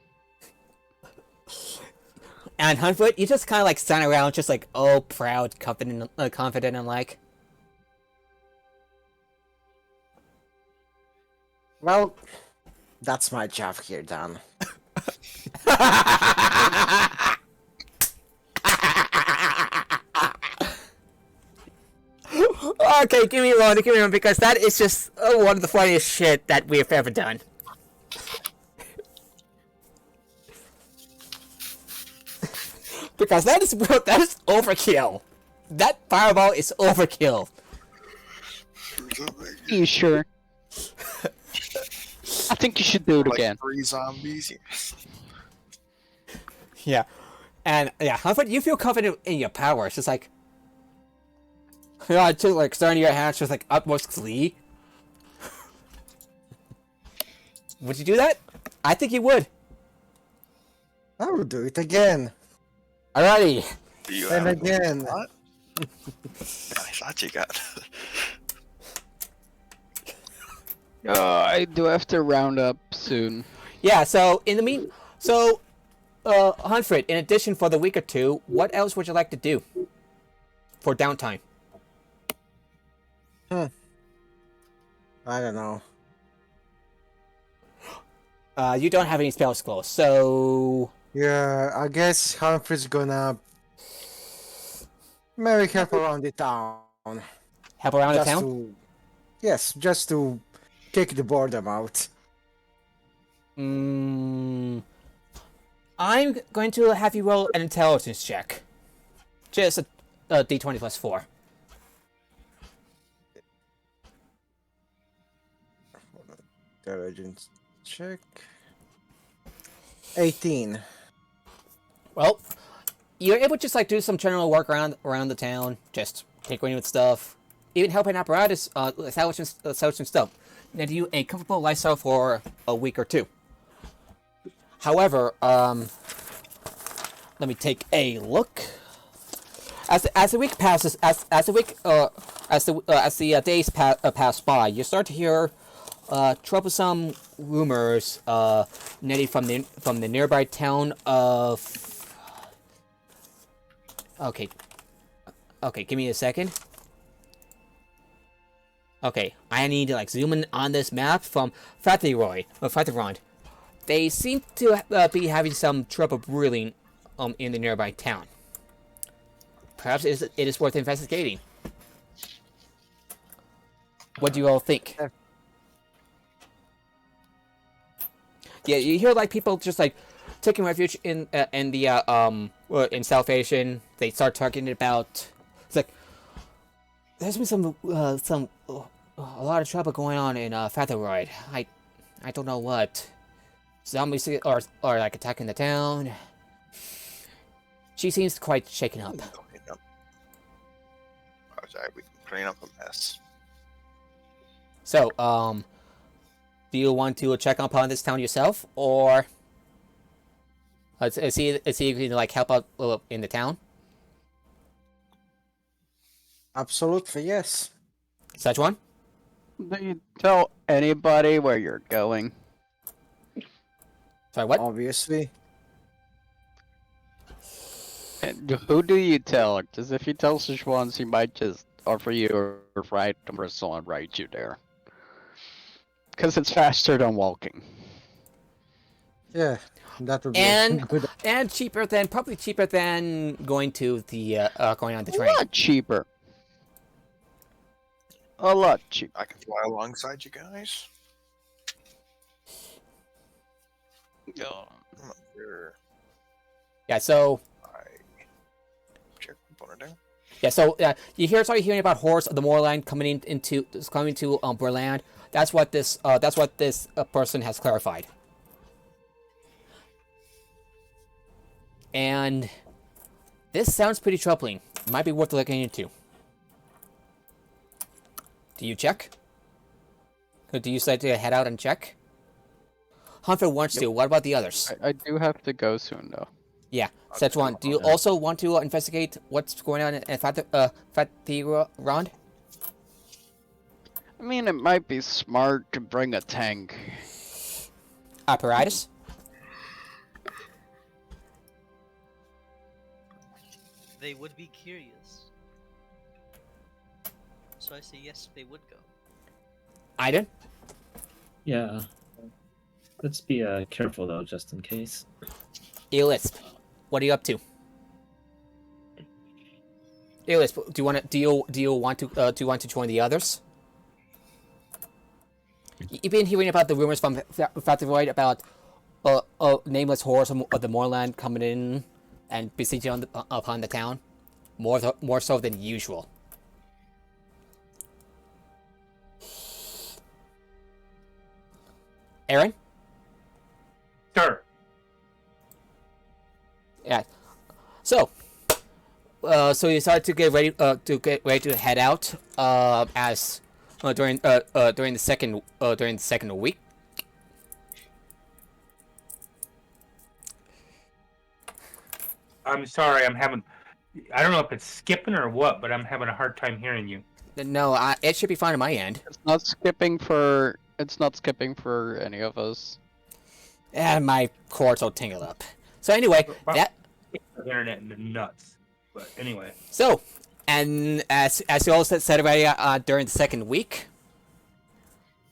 And Hunfrid, you just kind of like stand around, just like proud, confident, and like. Well, that's my job here, Dan. Okay, give me one, because that is just one of the funniest shit that we have ever done. Because that is overkill. That fireball is overkill. You sure? I think you should do it like again. 3 zombies. Yeah. And yeah, Hunfrid, you feel confident in your power. It's just like, just like staring at your hands, just like utmost glee. Would you do that? I think you would. I will do it again. Alrighty. Do you And have a again. thought? I thought you got. I do have to round up soon. Yeah. So Hunfrid, in addition for the week or two, what else would you like to do for downtime? I don't know. You don't have any spells closed, so Yeah, I guess Humphrey's gonna maybe help around the town. help around the Just town. to, yes, just to kick the boredom out. I'm going to have you roll an intelligence check. Just a d20 plus 4. Intelligence check. 18. Well, you're able to just like do some general work around the town, just tinkering with stuff, even helping apparatus, salvaging stuff. Now, do you a comfortable lifestyle for a week or two. However, let me take a look. As the week passes, as the days pass by, you start to hear troublesome rumors netting from the nearby town of. Okay, give me a second. Okay, I need to like zoom in on this map from Fatherond. They seem to be having some trouble brewing in the nearby town. Perhaps it is worth investigating. What do you all think? Yeah, you hear like people just like taking refuge in South Asian. They start talking about it's like there's been a lot of trouble going on in Fatherroyd. I don't know what. Zombies are like attacking the town. She seems quite shaken up. Clean up. Oh, sorry, we can clean up a mess. So, do you want to check upon this town yourself, or is he going to like help out in the town? Absolutely, yes. Such one? Do you tell anybody where you're going? Sorry, what? Obviously. And who do you tell? Because if you tell Sichuan, he might just offer you a ride to Bristol and ride you there. Because it's faster than walking. Yeah, that would be And good. and probably cheaper than going to the going on the A train. lot cheaper. A lot cheaper. I can fly alongside you guys. Yeah. I'm not sure. Yeah. So I check component down. yeah. So you start hearing about hordes of the Moorland coming to Berland. That's what this person has clarified. And this sounds pretty troubling. Might be worth looking into. Do you check? Or do you decide to head out and check? Hunfrid wants to. What about the others? I do have to go soon, though. Yeah, Szechuan, do you also want to investigate what's going on in Fatiguerand? I mean, it might be smart to bring a tank. Apparatus? They would be curious. So I say yes, they would go. Aiden? Yeah. Let's be careful though, just in case. Elisp, what are you up to? Elisp, do you want to join the others? You've been hearing about the rumors from Fatiguerand about nameless horrors of the moorland coming in and besieging upon the town, more so than usual. Aaron? Sure. Yeah. So you decided to get ready to head out during the second week. I'm sorry, I don't know if it's skipping or what, but I'm having a hard time hearing you. No, it should be fine on my end. It's not skipping for any of us. And my cords will tingle up. So anyway, that. The internet and the nuts. But anyway. So, and as you all said already during the second week,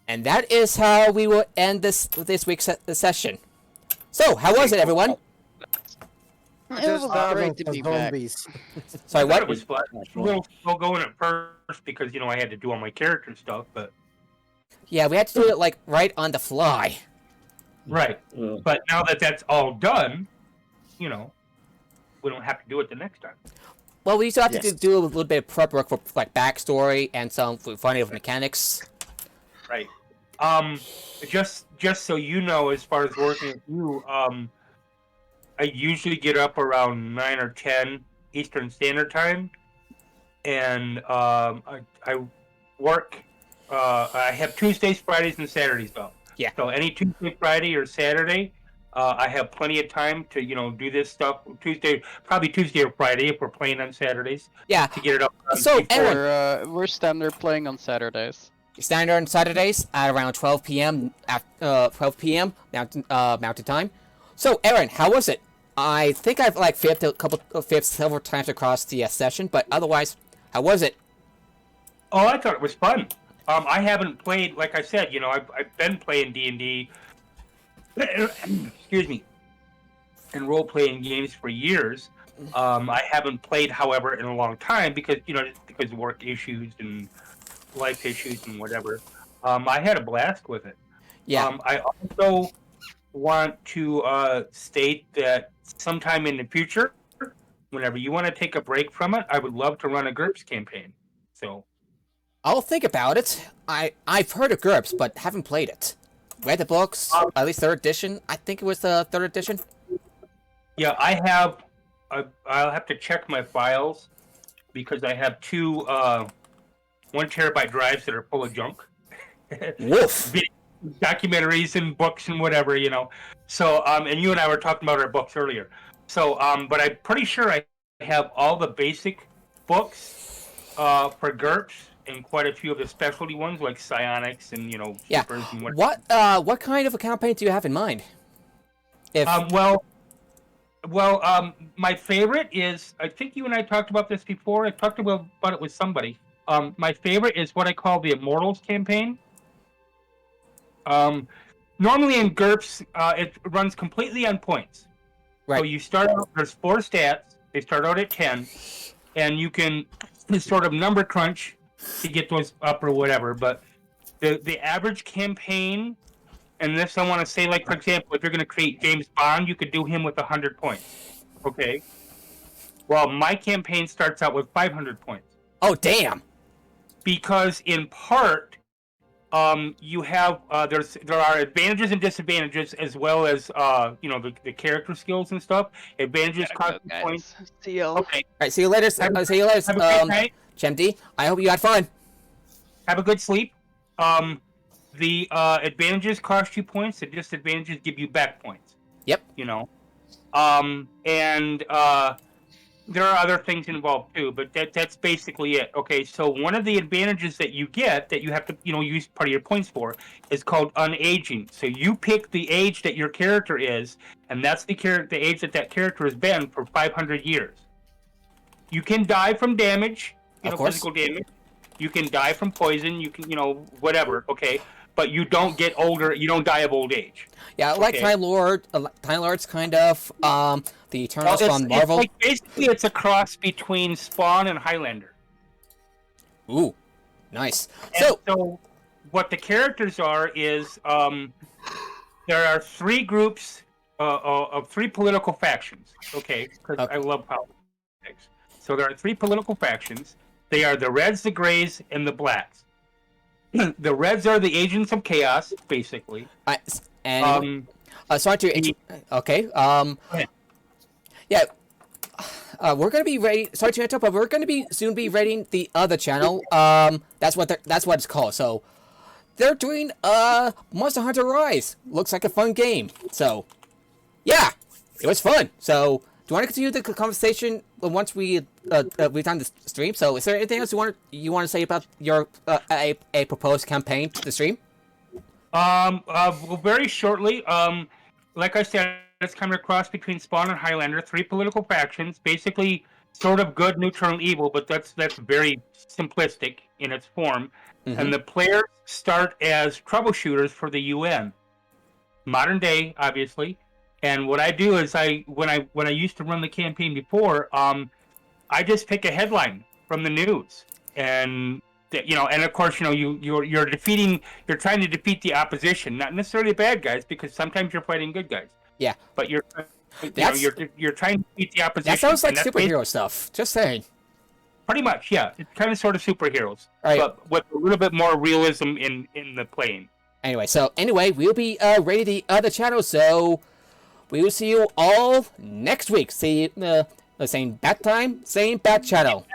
and that is how we will end this week's session. So, how was it, everyone? It was great to be back. Sorry, what? It was fun. A little slow going at first because I had to do all my character stuff, but Yeah, we had to do it like right on the fly. right. Well, But now that that's all done, we don't have to do it the next time. Well, we still have to Yes. do a little bit of prep work for like backstory and some funny of mechanics. Right. Just so you know, as far as working with you, I usually get up around 9 or 10 Eastern Standard Time, and I work. I have Tuesdays, Fridays, and Saturdays though. Yeah. So any Tuesday, Friday, or Saturday, I have plenty of time to do this stuff. Probably Tuesday or Friday if we're playing on Saturdays. Yeah. To get it up. So, before- Aaron, We're standard playing on Saturdays. standard on Saturdays at around 12 p.m. At 12 p.m. Mountain Time. So, Aaron, how was it? I think I've like flipped several times across the session, but otherwise, how was it? Oh, I thought it was fun. I haven't played, like I said, I've been playing D&D, excuse me, and role-playing games for years. I haven't played, however, in a long time because of work issues and life issues and whatever. I had a blast with it. Yeah. I also want to state that sometime in the future, whenever you want to take a break from it, I would love to run a GURPS campaign. So. I'll think about it. I've heard of GURPS, but haven't played it. Read the books, at least 3rd edition. I think it was the 3rd edition. Yeah, I have. I'll have to check my files because I have 2 1 terabyte drives that are full of junk. Woof. Documentaries and books and whatever, So, and you and I were talking about our books earlier. So, but I'm pretty sure I have all the basic books for GURPS and quite a few of the specialty ones like psionics and Yeah. supers and whatever. What kind of a campaign do you have in mind? If My favorite is, I think you and I talked about this before. I talked about it with somebody. My favorite is what I call the Immortals campaign. Normally in GURPS, it runs completely on points. Right. So you start out, there's 4 stats. They start out at 10, and you can sort of number crunch to get those up or whatever. But the average campaign, and this I want to say, like, for example, if you're going to create James Bond, you could do him with 100 points. Okay? Well, my campaign starts out with 500 points. Oh, damn. Because in part, you have there are advantages and disadvantages as well as the character skills and stuff. Advantages cost you points. See y'all. Okay, All right, see you later. See you later. have a good night. Chemd, I hope you had fun. Have a good sleep. The advantages cost you points. The disadvantages give you back points. Yep. And there are other things involved too, but that's basically it. Okay, so one of the advantages that you get that you have to use part of your points for is called unaging. So you pick the age that your character is, and that's the age that character has been for 500 years. You can die from damage, Of course. physical damage. You can die from poison. You can, whatever. Okay, but you don't get older. You don't die of old age. Yeah, like Okay. Time Lord's kind of the Eternals Well, from Marvel. Basically, it's a cross between Spawn and Highlander. Ooh, nice. And So, so what the characters are is there are three groups of three political factions. Okay, because Okay. I love politics. So there are three political factions. They are the Reds, the Greys, and the Blacks. The Reds are the agents of chaos, basically. Sorry to okay. ahead. Yeah. We're gonna be ready. Sorry to interrupt, but we're gonna be soon be rating the other channel. That's what it's called. So, they're doing Monster Hunter Rise. Looks like a fun game. So, yeah, it was fun. So, do you want to continue the conversation once we've done the stream? So, is there anything else you want to say about your a proposed campaign to the stream? Well, very shortly. Like I said, it's kind of a cross between Spawn and Highlander. Three political factions, basically sort of good, neutral, and evil, but that's very simplistic in its form. Mm-hmm. And the players start as troubleshooters for the UN, modern day, obviously. And what I do is when I used to run the campaign before, I just pick a headline from the news, and and of course, you're trying to defeat the opposition, not necessarily the bad guys, because sometimes you're fighting good guys. Yeah. But you're trying to defeat the opposition. That sounds like and that's superhero stuff. Just saying. Pretty much, yeah. It's kind of sort of superheroes, Right. but with a little bit more realism in the playing. Anyway, we'll be rating the other channel, so we will see you all next week. See the same bat time, same bat channel.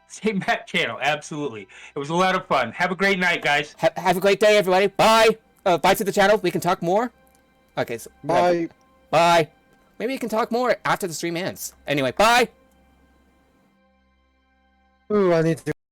Same bat channel, absolutely. It was a lot of fun. Have a great night, guys. Have a great day, everybody. Bye. Bye to the channel. We can talk more. Okay. So, Bye. Bye. Maybe we can talk more after the stream ends. Anyway, bye. Ooh, I need to